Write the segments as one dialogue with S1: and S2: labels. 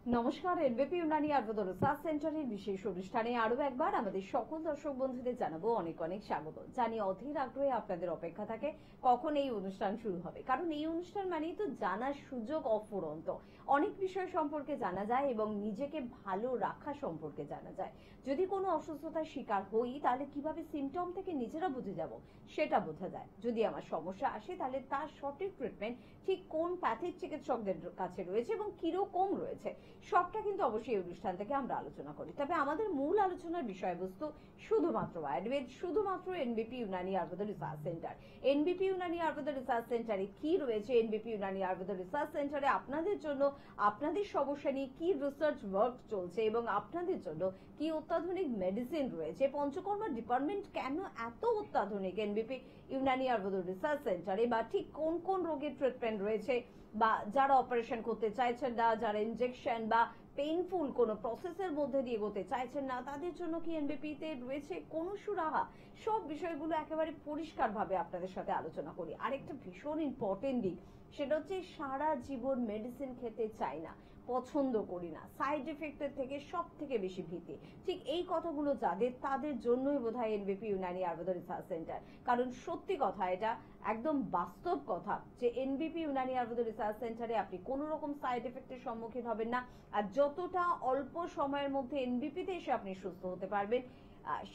S1: নমস্কার, এনবিপি ইউনানি আয়ুর্বেদ রিসার্চ সেন্টারের বিশেষ অনুষ্ঠানে আরো একবার আমাদের সকল দর্শক বন্ধুদের জানাবো অনেক অনেক স্বাগত। জানি অধীর আগ্রহে আপনাদের অপেক্ষা থাকে কখন এই অনুষ্ঠান শুরু হবে, কারণ এই অনুষ্ঠান মানেই তো জানার সুযোগ অফুরন্ত। অনেক বিষয় সম্পর্কে জানা যায় এবং নিজেকে ভালো রাখা সম্পর্কে জানা যায়। যদি কোনো অসুস্থতার শিকার হই তাহলে কিভাবে সিমটম থেকে নিজেরা বুঝে যাব সেটা বোঝা যায়। যদি আমার সমস্যা আসে তাহলে তার সঠিক ট্রিটমেন্ট ঠিক কোন প্যাথিক চিকিৎসকদের কাছে রয়েছে এবং কিরকম রয়েছে সবটা কিন্তু অবশ্যই এই অনুষ্ঠান থেকে আমরা আলোচনা করি। তবে আমাদের মূল আলোচনার বিষয়বস্তু শুধুমাত্র আয়ুর্বেদ, শুধুমাত্র এনবিপি Unani Ayurveda research centre. এনবিপি Unani Ayurveda research সেন্টারে কি রয়েছে, এনবিপি ইউনানি আয়ুর্বেদ রিসার্চ সেন্টারে আপনাদের জন্য আপনাদের সমস্যা নিয়ে কি রিসার্চ ওয়ার্ক চলছে এবং আপনাদের জন্য কি অত্যাধুনিক মেডিসিন রয়েছে, পঞ্চকর্মা ডিপার্টমেন্ট কেন এত অত্যাধুনিক এনবিপি ইউনানি আয়ুর্বেদ রিসার্চ সেন্টারে, বা ঠিক কোন কোন রোগের ট্রিটমেন্ট রয়েছে, বা যারা অপারেশন করতে চাইছেন না, যারা ইনজেকশন বা পেইনফুল কোনো প্রসেসের মধ্যে দিয়ে এগোতে চাইছেন না, তাদের জন্য কি এনবিপি তে রয়েছে কোনো সুরাহা, সব বিষয়গুলো একেবারে পরিষ্কারভাবে আপনাদের সাথে আলোচনা করি। আরেকটা ভীষণ ইম্পর্টেন্ট দিক, সেটা হচ্ছে সারা জীবন মেডিসিন খেতে চাই না, পছন্দ করি না, সাইড এফেক্টের থেকে সব থেকে বেশি ভীতি। ঠিক এই কথাগুলো যাদের, তাদের জন্যই বোধহয় এনবিপি ইউনানি আয়ুর্বেদ রিসার্চ সেন্টার। কারণ সত্যি কথা, এটা একদম বাস্তব কথা যে এনবিপি ইউনানি আয়ুর্বেদ রিসার্চ সেন্টারে আপনি কোন রকম সাইড এফেক্টের সম্মুখীন হবেন না। আর যতটা অল্প সময়ের মধ্যে এনবিপিতে এসে আপনি সুস্থ হতে পারবেন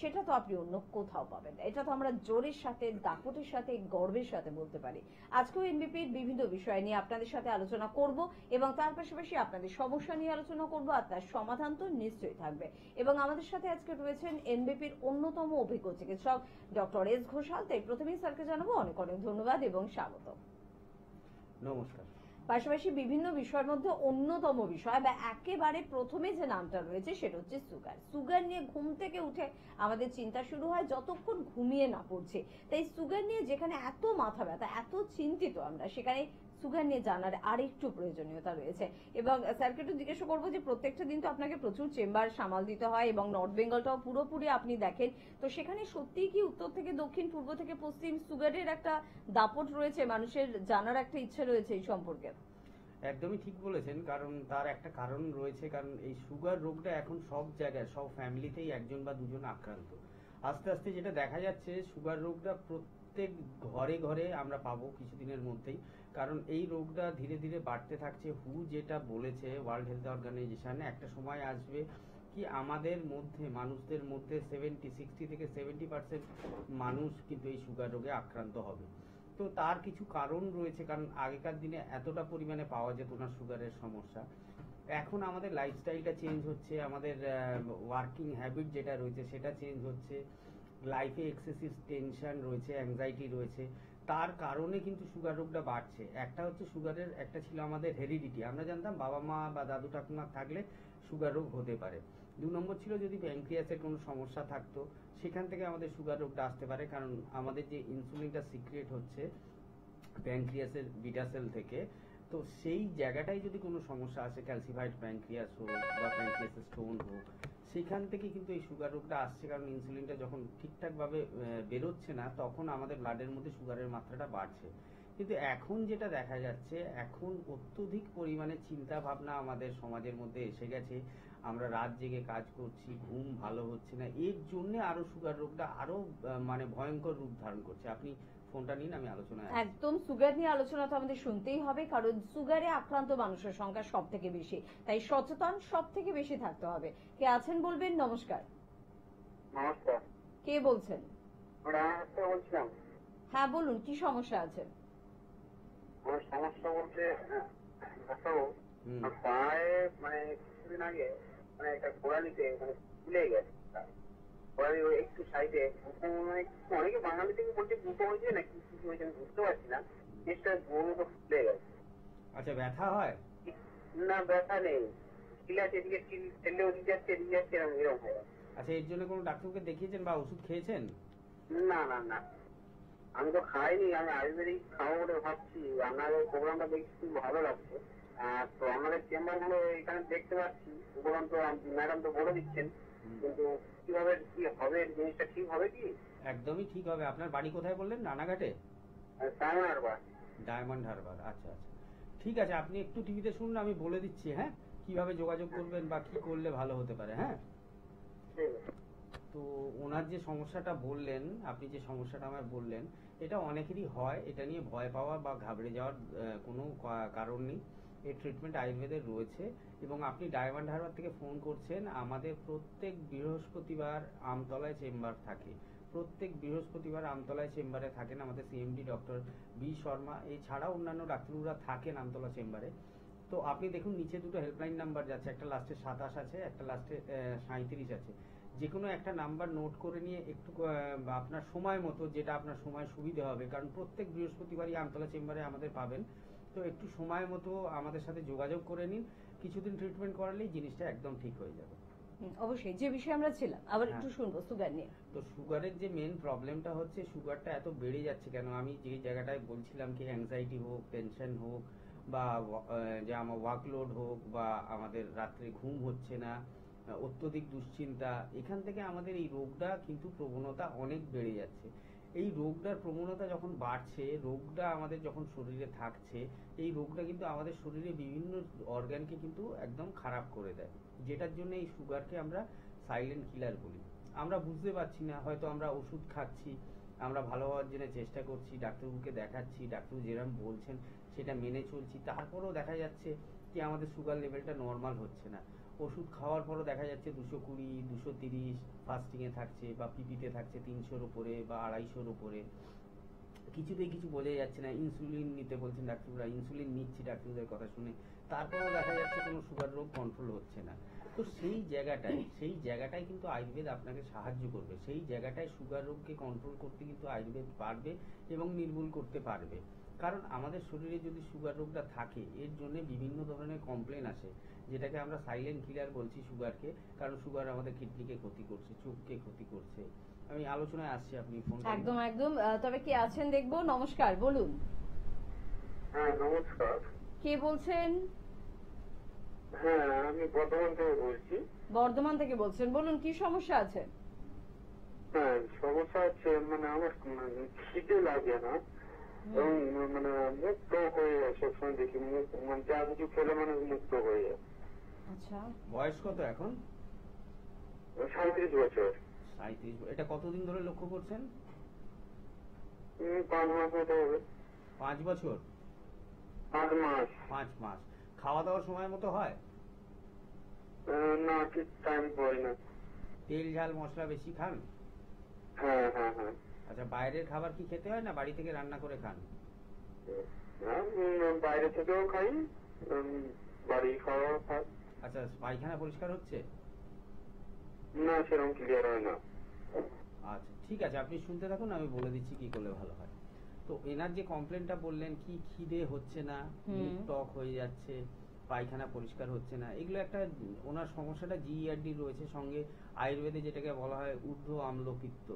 S1: সেটা তো আপনি অন্য কোথাও পাবেন না। এটা তো আমরা জোরের সাথে, দাপটের সাথে, গর্বের সাথে বলতে পারি। আজকেও এনবিপির বিভিন্ন বিষয় নিয়ে আপনাদের সাথে আলোচনা করব এবং তার পাশাপাশি আপনাদের সমস্যা নিয়ে আলোচনা করব, আর তার সমাধান তো নিশ্চয়ই থাকবে। এবং আমাদের সাথে আজকে রয়েছেন এনবিপির অন্যতম অভিজ্ঞ চিকিৎসক ডক্টর এস ঘোষাল। তাই প্রথমেই স্যারকে জানাবো অনেক অনেক ধন্যবাদ এবং স্বাগত।
S2: নমস্কার।
S1: পাশাপাশি বিভিন্ন বিষয়ের মধ্যে অন্যতম বিষয় বা একেবারে প্রথমে যে নামটা রয়েছে সেটা হচ্ছে সুগার। সুগার নিয়ে ঘুম থেকে উঠে আমাদের চিন্তা শুরু হয় যতক্ষণ ঘুমিয়ে না পড়ছে। তাই সুগার নিয়ে যেখানে এত মাথা ব্যথা, এত চিন্তিত আমরা, সেখানে সুগার নিয়ে জানার আরেকটু প্রয়োজনীয়তা রয়েছে। এবং স্যারকে একটু জিজ্ঞাসা করবো যে প্রত্যেকটা দিন তো আপনাকে প্রচুর চেম্বার সামাল দিতে হয় এবং নর্থ বেঙ্গলটাও পুরোপুরি আপনি দেখেন, তো সেখানে সত্যিই কি উত্তর থেকে দক্ষিণ, পূর্ব থেকে পশ্চিম সুগারের একটা দাপট রয়েছে, মানুষের জানার একটা ইচ্ছে রয়েছে এই সম্পর্কে?
S2: একদমই ঠিক বলেছেন, কারণ তার একটা কারণ রয়েছে। কারণ এই সুগার রোগটা এখন সব জায়গায়, সব ফ্যামিলিতেই একজন বা দুজন আক্রান্ত। আস্তে আস্তে যেটা দেখা যাচ্ছে, সুগার রোগটা প্রত্যেক ঘরে ঘরে আমরা পাবো কিছুদিনের মধ্যেই। কারণ এই রোগটা ধীরে ধীরে বাড়তে থাকছে। হু যেটা বলেছে, ওয়ার্ল্ড হেলথ অর্গানাইজেশন, একটা সময় আসবে কি আমাদের মধ্যে, মানুষদের মধ্যে 60 থেকে 70% মানুষ কিন্তু এই সুগার রোগে আক্রান্ত হবে। তো তার কিছু কারণ রয়েছে, কারণ আগেকার দিনে এতটা পরিমাণে পাওয়া যেত না সুগারের সমস্যা। এখন আমাদের লাইফস্টাইলটা চেঞ্জ হচ্ছে, আমাদের ওয়ার্কিং হ্যাবিট যেটা রয়েছে সেটা চেঞ্জ হচ্ছে, লাইফে এক্সেসিভ টেনশন রয়েছে, অ্যাংজাইটি রয়েছে। তার কারণে কিন্তু সুগার রোগটা বাড়ছে। একটা হচ্ছে সুগারের, একটা ছিল আমাদের হেরিডিটি, আমরা জানতাম বাবা মা বা দাদু ঠাকুমা থাকলে সুগার রোগ হতে পারে। 2 নম্বর ছিল যদি প্যানক্রিয়াসের কোনো সমস্যা থাকতো, সেখান থেকে আমাদের সুগার রোগটা আসতে পারে। কারণ আমাদের যে ইনসুলিনটা সিক্রিয়েট হচ্ছে প্যানক্রিয়াসের বিটা সেল থেকে, তো সেই জায়গাটায় যদি কোনো সমস্যা আসে, ক্যালসিফাইড প্যানক্রিয়াস হোক বা প্যানক্রিয়াসের স্টোন হোক, সেখান থেকে কিন্তু এই সুগার রোগটা আসছে। কারণ ইনসুলিনটা যখন ঠিকঠাকভাবে বেরোচ্ছে না, তখন আমাদের ব্লাডের মধ্যে সুগারের মাত্রাটা বাড়ছে। কিন্তু এখন যেটা দেখা যাচ্ছে, এখন অত্যধিক পরিমাণে চিন্তা ভাবনা আমাদের সমাজের মধ্যে এসে গেছে। আমরা রাত জেগে কাজ করছি, ঘুম ভালো হচ্ছে না, এর জন্য আরো সুগার রোগটা আরো মানে ভয়ঙ্কর রূপ ধারণ করছে। আপনি ফোনটা নিন, আমি আলোচনায়
S1: একদম সুগার নিয়ে আলোচনা তো আমাদের শুনতেই হবে, কারণ সুগারে আক্রান্ত মানুষের সংখ্যা সব থেকে বেশি, তাই সচেতন সব থেকে বেশি থাকতে হবে। কে আছেন বলবেন? নমস্কার।
S3: নমস্কার।
S1: কে বলছেন?
S3: বলছিলাম।
S1: হ্যাঁ বলুন, কি সমস্যা আছে?
S3: আমার সমস্যা বলতে পায়ে মানে কিছুদিন আগে মানে একটা গোড়ালিতে মানে ফুলে গেছে। গোড়ালি একটু সাইডে অনেকে বাঙালি থেকে বলছে গুঁতো হয়েছে না কি কিছু হয়েছে, আমি বুঝতে পারছি না। জিনিসটা গোড়ালিটা ফুলে গেছে।
S2: আচ্ছা, ব্যথা হয়?
S3: না, ব্যথা নেই, ঠিক আছে, এদিকে ঠেললে ওদিকে যাচ্ছে, এদিকে যাচ্ছে, এরকম হয়ে যাচ্ছে।
S2: আচ্ছা, এর জন্য কোনো ডাক্তারকে দেখিয়েছেন বা ওষুধ খেয়েছেন?
S3: না না না, আমি তো খাইনি, আমি আয়ুর্বেদিক খাবো বলে ভাবছি। আপনাদের প্রোগ্রামটা দেখছি খুব ভালো লাগছে। তো আমাদের চেম্বার গুলো এখানে দেখতে পাচ্ছি, উপরন্ত ম্যাডাম তো বলে দিচ্ছেন, কিন্তু কিভাবে কি হবে, জিনিসটা ঠিক হবে কি?
S2: একদমই ঠিক হবে। আপনার বাড়ি কোথায় বললেন? রানাঘাটে?
S3: ডায়মন্ড হারবার।
S2: ডায়মন্ড হারবার, আচ্ছা আচ্ছা, ঠিক আছে। আপনি একটু টিভিতে শুনুন, আমি বলে দিচ্ছি। হ্যাঁ, কিভাবে যোগাযোগ করবেন বা কি করলে ভালো হতে পারে। হ্যাঁ,
S3: ঠিক আছে।
S2: তো ওনার যে সমস্যাটা বললেন, আপনি যে সমস্যাটা আমায় বললেন, এটা অনেকেরই হয়। এটা নিয়ে ভয় পাওয়া বা ঘাবড়ে যাওয়ার কোনো কারণ নেই। এর ট্রিটমেন্ট আয়ুর্বেদের রয়েছে। এবং আপনি ডায়মন্ড হারবার থেকে ফোন করছেন, আমাদের প্রত্যেক বৃহস্পতিবার আমতলায় চেম্বার থাকে। প্রত্যেক বৃহস্পতিবার আমতলায় চেম্বারে থাকেন আমাদের সিএমডি ডক্টর বি শর্মা। এছাড়াও অন্যান্য ডাক্তারবাবুরা থাকেন আমতলা চেম্বারে। তো আপনি দেখুন নিচে দুটো হেল্পলাইন নাম্বার যাচ্ছে, একটা লাস্টে 27 আছে, একটা লাস্টে 37 আছে। যে কোনো একটা নাম্বার নোট করে নিয়ে একটু আপনার সময় মতো, যেটা আপনার সময় সুবিধা হবে, কারণ প্রত্যেক বৃহস্পতিবারই আমতলা চেম্বারে আমাদের পাবেন। তো একটু সময় মতো আমাদের সাথে যোগাযোগ করে নিন। কিছুদিন ট্রিটমেন্ট করালেই জিনিসটা একদম ঠিক হয়ে যাবে।
S1: অবশ্যই, যে বিষয়ে আমরা ছিলাম আবার
S2: হ্যাঁ।
S1: একটু শুনবো সুগার নিয়ে।
S2: তো সুগারের যে মেন প্রবলেমটা হচ্ছে, সুগারটা এত বেড়ে যাচ্ছে কেন? আমি যে জায়গাটায় বলছিলাম কি অ্যাংজাইটি হোক, টেনশন হোক, বা যে আমার ওয়ার্কলোড হোক, বা আমাদের রাত্রে ঘুম হচ্ছে না, অত্যধিক দুশ্চিন্তা, এখান থেকে আমাদের এই রোগটা কিন্তু প্রবণতা অনেক বেড়ে যাচ্ছে। এই রোগটার প্রবণতা যখন বাড়ছে, রোগটা আমাদের যখন শরীরে থাকছে, এই রোগটা কিন্তু আমাদের শরীরে বিভিন্ন অর্গানকে কিন্তু একদম খারাপ করে দেয়, যেটার জন্য এই সুগারকে আমরা সাইলেন্ট কিলার বলি। আমরা বুঝতে পারছি না, হয়তো আমরা ওষুধ খাচ্ছি, আমরা ভালো হওয়ার জন্য চেষ্টা করছি, ডাক্তারবাবুকে দেখাচ্ছি, ডাক্তারবাবু যেরকম বলছেন সেটা মেনে চলছি, তারপরেও দেখা যাচ্ছে কি আমাদের সুগার লেভেলটা নর্মাল হচ্ছে না। ওষুধ খাওয়ার পরও দেখা যাচ্ছে 220, 230 ফাস্টিংয়ে থাকছে, বা পিপিতে থাকছে 300-র উপরে বা 250-র উপরে। কিছুতেই কিছু বোঝা যাচ্ছে না। ইনসুলিন নিতে বলছেন ডাক্তাররা, ইনসুলিন নিচ্ছি ডাক্তারদের কথা শুনে, তারপরেও দেখা যাচ্ছে কোনো সুগার রোগ কন্ট্রোল হচ্ছে না। তো সেই জায়গাটায় কিন্তু আয়ুর্বেদ আপনাকে সাহায্য করবে। সেই জায়গাটায় সুগার রোগকে কন্ট্রোল করতে কিন্তু আয়ুর্বেদ পারবে এবং নির্মূল করতে পারবে। কারণ আমাদের শরীরে যদি সুগার রোগটা থাকে, এর জন্য বিভিন্ন ধরনের কমপ্লেন আসে, যেটাকে আমরা সাইলেন্ট কিলার বলছি সুগারকে। কারণ সুগার আমাদের কিডনিকে ক্ষতি করছে, চোখকে ক্ষতি করছে। আমি আলোচনায় আসছি, আপনি ফোন
S1: একদম একদম। তবে কে আছেন দেখবো। নমস্কার, বলুন
S3: হ্যাঁ, নমস্কার।
S1: কে বলছেন?
S3: হ্যাঁ, আমি বর্ধমান থেকে বলছি।
S1: বর্ধমান থেকে বলছেন, বলুন কি সমস্যা আছে?
S3: হ্যাঁ, সমস্যা হচ্ছে মানে আমার খিদে লাগে না, এবং মানে মুক্ত হয়ে যায় সবসময় দেখি, মুখ মানে যা কিছু খেলে মানে মুক্ত হয়ে যায়।
S1: আচ্ছা,
S2: বয়স কত এখন?
S3: 37 বছর।
S2: 37। এটা কতদিন ধরে লক্ষ্য করছেন?
S3: 5 মাস মতো হবে।
S2: 5 বছর?
S3: 5 মাস।
S2: 5 মাস। খাওয়া দাওয়ার সময় মতো হয়?
S3: না, ঠিক টাইম পাই না।
S2: তেল ঝাল মশলা বেশি খান?
S3: হ্যাঁ হ্যাঁ হ্যাঁ।
S2: আচ্ছা, বাইরের খাবার কি খেতে হয় না বাড়ি থেকে রান্না করে খান?
S3: বাইরে থেকেও খাই, বাড়ি খাওয়াও খাই।
S2: আচ্ছা, পায়খানা পরিষ্কার হচ্ছে?
S3: না, সেরকম ক্লিয়ার হয় না।
S2: আচ্ছা, ঠিক আছে, আপনি শুনতে থাকুন, আমি বলে দিচ্ছি কি করলে ভালো হয়। তো এনার যে কমপ্লেনটা বললেন, কি খিদে হচ্ছে না, মুখ টক হয়ে যাচ্ছে, পায়খানা পরিষ্কার হচ্ছে না, এগুলো একটা ওনার সমস্যাটা জিইআরডি রয়েছে, সঙ্গে আয়ুর্বেদে যেটাকে বলা হয় ঊর্ধ্ব আম্লপিত্ত,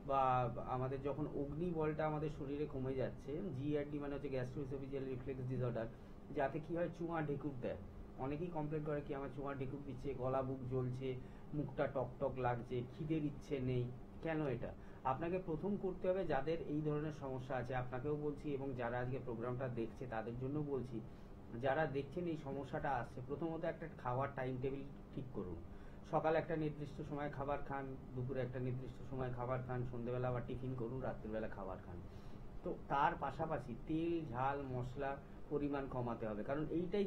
S2: বা আমাদের যখন অগ্নি বলটা আমাদের শরীরে কমে যাচ্ছে। জিইআরডি মানে হচ্ছে গ্যাস্ট্রোএসোফেজিয়াল রিফ্লেক্স ডিসঅর্ডার, যাতে কি হয় চুঁয়া ঢেকুর দেয়। অনেকেই কমপ্লেন করে কি আমার চুঁয়া ঢেকুর দিচ্ছে, গলা বুক জ্বলছে, মুখটা টক টক লাগছে, খিদের ইচ্ছে নেই। কেন এটা? আপনাকে প্রথম করতে হবে, যাদের এই ধরনের সমস্যা আছে, আপনাকেও বলছি এবং যারা আজকে প্রোগ্রামটা দেখছে তাদের জন্য বলছি, যারা দেখছেন এই সমস্যাটা আসছে, প্রথমত একটা খাওয়ার টাইম টেবিল ঠিক করুন। সকালে একটা নির্দিষ্ট সময় খাবার খান, দুপুরে একটা নির্দিষ্ট সময় খাবার খান, সন্ধ্যেবেলা আবার টিফিন করুন, রাত্রিবেলা খাবার খান। তো তার পাশাপাশি তেল ঝাল মশলা পরিমাণ কমাতে হবে, কারণ এইটাই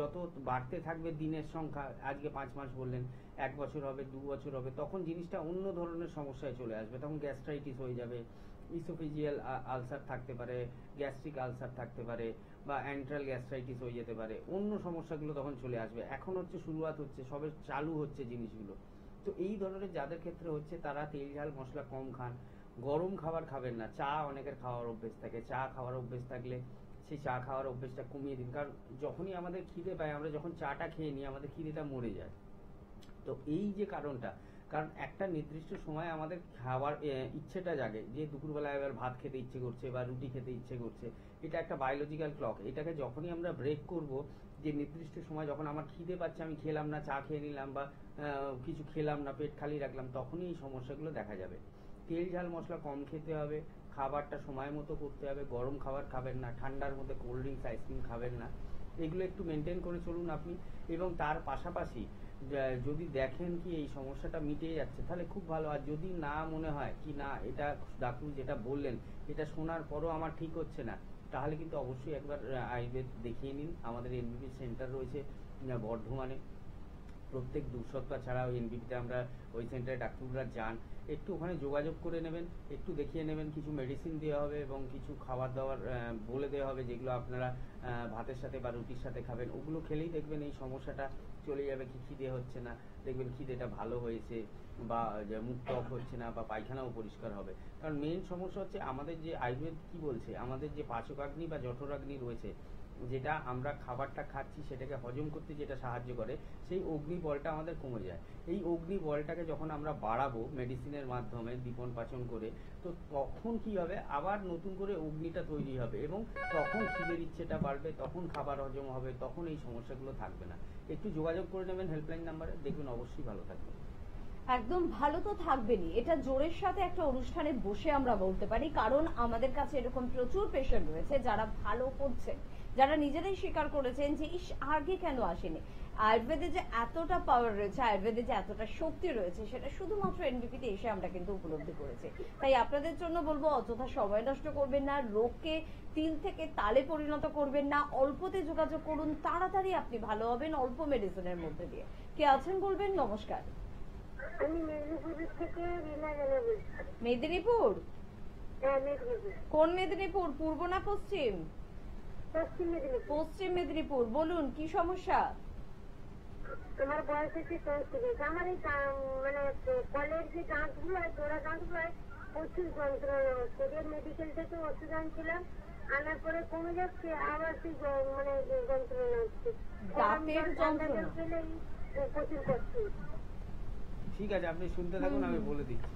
S2: যত বাড়তে থাকবে দিনের সংখ্যা, আজকে 5 মাস বললেন, 1 বছর হবে, 2 বছর হবে, তখন জিনিসটা অন্য ধরনের সমস্যায় চলে আসবে। তখন গ্যাস্ট্রাইটিস হয়ে যাবে, ইসোফেজিয়াল আলসার থাকতে পারে, গ্যাস্ট্রিক আলসার থাকতে পারে, বা অ্যান্ট্রাল গ্যাস্ট্রাইটিস হয়ে যেতে পারে, অন্য সমস্যাগুলো তখন চলে আসবে। এখন হচ্ছে শুরুয়াত হচ্ছে, সবে চালু হচ্ছে জিনিসগুলো। তো এই ধরনের যাদের ক্ষেত্রে হচ্ছে, তারা তেল ঝাল মশলা কম খান, গরম খাবার খাবেন না। চা অনেকের খাওয়ার অভ্যেস থাকে, চা খাওয়ার অভ্যেস থাকলে সেই চা খাওয়ার অভ্যেসটা কমিয়ে দিন, কারণ যখনই আমাদের খিদে পায়, আমরা যখন চাটা খেয়ে নিই, আমাদের খিদেটা মরে যায়। তো এই যে কারণটা, কারণ একটা নির্দিষ্ট সময় আমাদের খাওয়ার ইচ্ছেটা জাগে, যে দুপুরবেলায় এবার ভাত খেতে ইচ্ছে করছে বা রুটি খেতে ইচ্ছে করছে, এটা একটা বায়োলজিক্যাল ক্লক। এটাকে যখনই আমরা ব্রেক করব, যে নির্দিষ্ট সময় যখন আমার খিদে পাচ্ছে, আমি খেলাম না, চা খেয়ে নিলাম বা কিছু খেলাম না, পেট খালি রাখলাম, তখনই এই সমস্যাগুলো দেখা যাবে। তেল ঝাল মশলা কম খেতে হবে, খাবারটা সময় মতো করতে হবে, গরম খাবার খাবেন না, ঠান্ডার মধ্যে কোল্ড ড্রিঙ্কস আইসক্রিম খাবেন না, এগুলো একটু মেনটেন করে চলুন আপনি। এবং তার পাশাপাশি যদি দেখেন কি এই সমস্যাটা মিটে যাচ্ছে তাহলে খুব ভালো। আর যদি না মনে হয় কি না এটা ডাক্তার যেটা বললেন এটা শোনার পরও আমার ঠিক হচ্ছে না, তাহলে কিন্তু অবশ্যই একবার আয়ুর্বেদ দেখিয়ে নিন। আমাদের এনবিপি সেন্টার রয়েছে বর্ধমানে, প্রত্যেক 2 সপ্তাহ ছাড়া ওই এনবিপিতে আমরা ওই সেন্টারে ডাক্তাররা যান, একটু ওখানে যোগাযোগ করে নেবেন, একটু দেখিয়ে নেবেন, কিছু মেডিসিন দেওয়া হবে এবং কিছু খাবার দাবার বলে দেওয়া হবে যেগুলো আপনারা ভাতের সাথে বা রুটির সাথে খাবেন। ওগুলো খেলেই দেখবেন এই সমস্যাটা চলে যাবে। কি খিদে হচ্ছে না, দেখবেন খিদেটা ভালো হয়েছে, বা মুখ টক হচ্ছে না, বা পায়খানাও পরিষ্কার হবে। কারণ মেইন সমস্যা হচ্ছে আমাদের যে আয়ুর্বেদ কি বলছে, আমাদের যে পাচকাগ্নি বা জঠরাগ্নি রয়েছে, যেটা আমরা খাবারটা খাচ্ছি সেটাকে হজম করতে যেটা সাহায্য করে, সেই অগ্নি বলটা আমাদের কমে যায়। এই অগ্নি বলটাকে যখন আমরা বাড়াবো মেডিসিনের মাধ্যমে দীপন পাচন করে, তো তখন কি হবে, আবার নতুন করে অগ্নিটা তৈরি হবে এবং তখন খিদের ইচ্ছেটা বাড়বে, তখন খাবার হজম হবে, তখন এই সমস্যাগুলো থাকবে না। একটু যোগাযোগ করে নেবেন হেল্পলাইন নাম্বারে, দেখবেন অবশ্যই ভালো থাকবে।
S1: একদম ভালো তো থাকবেনই, এটা জোরের সাথে একটা অনুষ্ঠানে বসে আমরা বলতে পারি, কারণ আমাদের কাছে এরকম প্রচুর পেশেন্ট রয়েছে যারা ভালো করছে, যারা নিজেরাই স্বীকার করেছেন যে ইস আগে কেন আসেনি। আয়ুর্বেদে যে এতটা পাওয়ার রয়েছে, আয়ুর্বেদে যে এতটা শক্তি রয়েছে, সেটা শুধুমাত্র এনবিপিতে এসে আমরা কিন্তু উপলব্ধি করেছি। তাই আপনাদের জন্য বলবো, অযথা সময় নষ্ট করবেন না, রোগকে তিল থেকে তালে পরিণত করবেন না, অল্পতে যোগাযোগ করুন, তাড়াতাড়ি আপনি ভালো হবেন অল্প মেডিসিনের মধ্যে দিয়ে। কে আছেন বলবেন? নমস্কার।
S4: আমি মেদিনীপুর থেকে রীনা জানা বলছি।
S1: মেদিনীপুর?
S4: হ্যাঁ, মেদিনীপুর।
S1: কোন মেদিনীপুর, পূর্ব না পশ্চিম?
S4: পশ্চিম মেদিনীপুর।
S1: পশ্চিম মেদিনীপুর। বলুন কি সমস্যা?
S4: আমার বয়স হচ্ছে 34। আমার এই মানে কলের যে দাঁতগুলো হয়, জোড়া দাঁতগুলো হয়, প্রচুর যন্ত্রণা হচ্ছে। মেডিকেল থেকে ওষুধ আনছিলাম, আনার পরে কমে যাচ্ছে, আবার সেই মানে যন্ত্রণা হচ্ছে।
S1: দাঁতের যন্ত্রণা?
S4: পেলেই প্রচুর কষ্ট হচ্ছে।
S2: ঠিক আছে, আপনি শুনতে থাকুন, আমি বলে দিচ্ছি।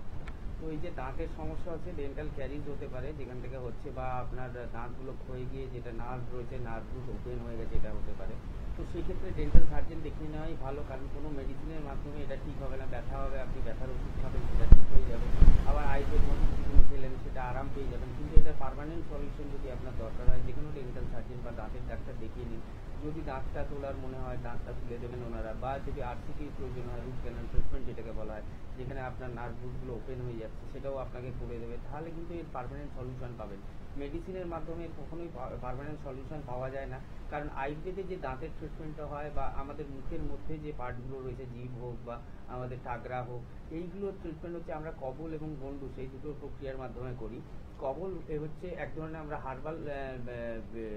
S2: তো এই যে দাঁতের সমস্যা হচ্ছে, ডেন্টাল ক্যারিজ হতে পারে যেখান থেকে হচ্ছে, বা আপনার দাঁতগুলো ক্ষয়ে গিয়ে যেটা নার্ভ রয়েছে, নার্ভগুলো ওপেন হয়ে গেছে, এটা হতে পারে। তো সেক্ষেত্রে ডেন্টাল সার্জন দেখিয়ে নেওয়াই ভালো, কারণ কোনো মেডিসিনের মাধ্যমে এটা ঠিক হবে না। ব্যথা হবে, আপনি ব্যথার ওষুধ খাবেন, সেটা ঠিক হয়ে যাবে। আবার আয়ুর্বেদ মতো কিছু খেলেন, সেটা আরাম পেয়ে যাবেন। কিন্তু এটা পার্মানেন্ট সলিউশন যদি আপনার দরকার হয়, যে কোনো ডেন্টাল সার্জন বা দাঁতের ডাক্তার দেখিয়ে নিন। যদি দাঁতটা তোলার মনে হয় দাঁতটা তুলে দেবেন ওনারা, বা যদি আরসিটির প্রয়োজন হয়, রুট ক্যানাল ট্রিটমেন্ট যেটাকে বলা হয়, যেখানে আপনার নার্ভগুলো ওপেন হয়ে যাচ্ছে, সেটাও আপনাকে করে দেবে। তাহলে কিন্তু এর পার্মানেন্ট সলিউশন পাবেন। মেডিসিনের মাধ্যমে কখনোই পার্মানেন্ট সলিউশন পাওয়া যায় না, কারণ আয়ুর্বেদে যে দাঁতের ট্রিটমেন্টটা হয়, বা আমাদের মুখের মধ্যে যে পার্টগুলো রয়েছে, জিভ হোক বা আমাদের টাগরা হোক, এইগুলোর ট্রিটমেন্ট হচ্ছে আমরা কবল এবং গন্ডু, সেই দুটো প্রক্রিয়ার মাধ্যমে করি। কবল হচ্ছে এক ধরনের আমরা হার্বাল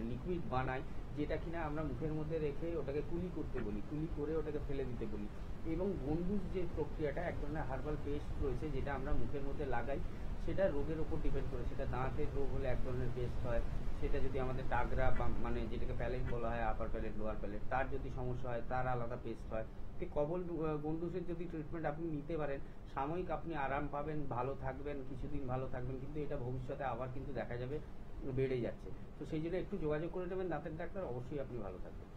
S2: লিকুইড বানাই, যেটা কিনা আমরা মুখের মধ্যে রেখে ওটাকে কুলি করতে বলি, কুলি করে ওটাকে ফেলে দিতে বলি। এবং গন্ডুর যে প্রক্রিয়াটা, এক ধরনের হার্বাল পেস্ট রয়েছে যেটা আমরা মুখের মধ্যে লাগাই, সেটা রোগের উপর ডিপেন্ড করে। সেটা দাঁতের রোগ হলে এক ধরনের পেস্ট হয়, সেটা যদি আমাদের টাগরা বা মানে যেটাকে প্যালেট বলা হয়, আপার প্যালেট লোয়ার প্যালেট, তার যদি সমস্যা হয় তার আলাদা পেস্ট হয়। তো কবল গন্ডুসের যদি ট্রিটমেন্ট আপনি নিতে পারেন, সাময়িক আপনি আরাম পাবেন, ভালো থাকবেন, কিছুদিন ভালো থাকবেন, কিন্তু এটা ভবিষ্যতে আবার কিন্তু দেখা যাবে বেড়ে যাচ্ছে। তো সেই জন্য একটু যোগাযোগ করে নেবেন দাঁতের ডাক্তার, অবশ্যই আপনি ভালো থাকবেন।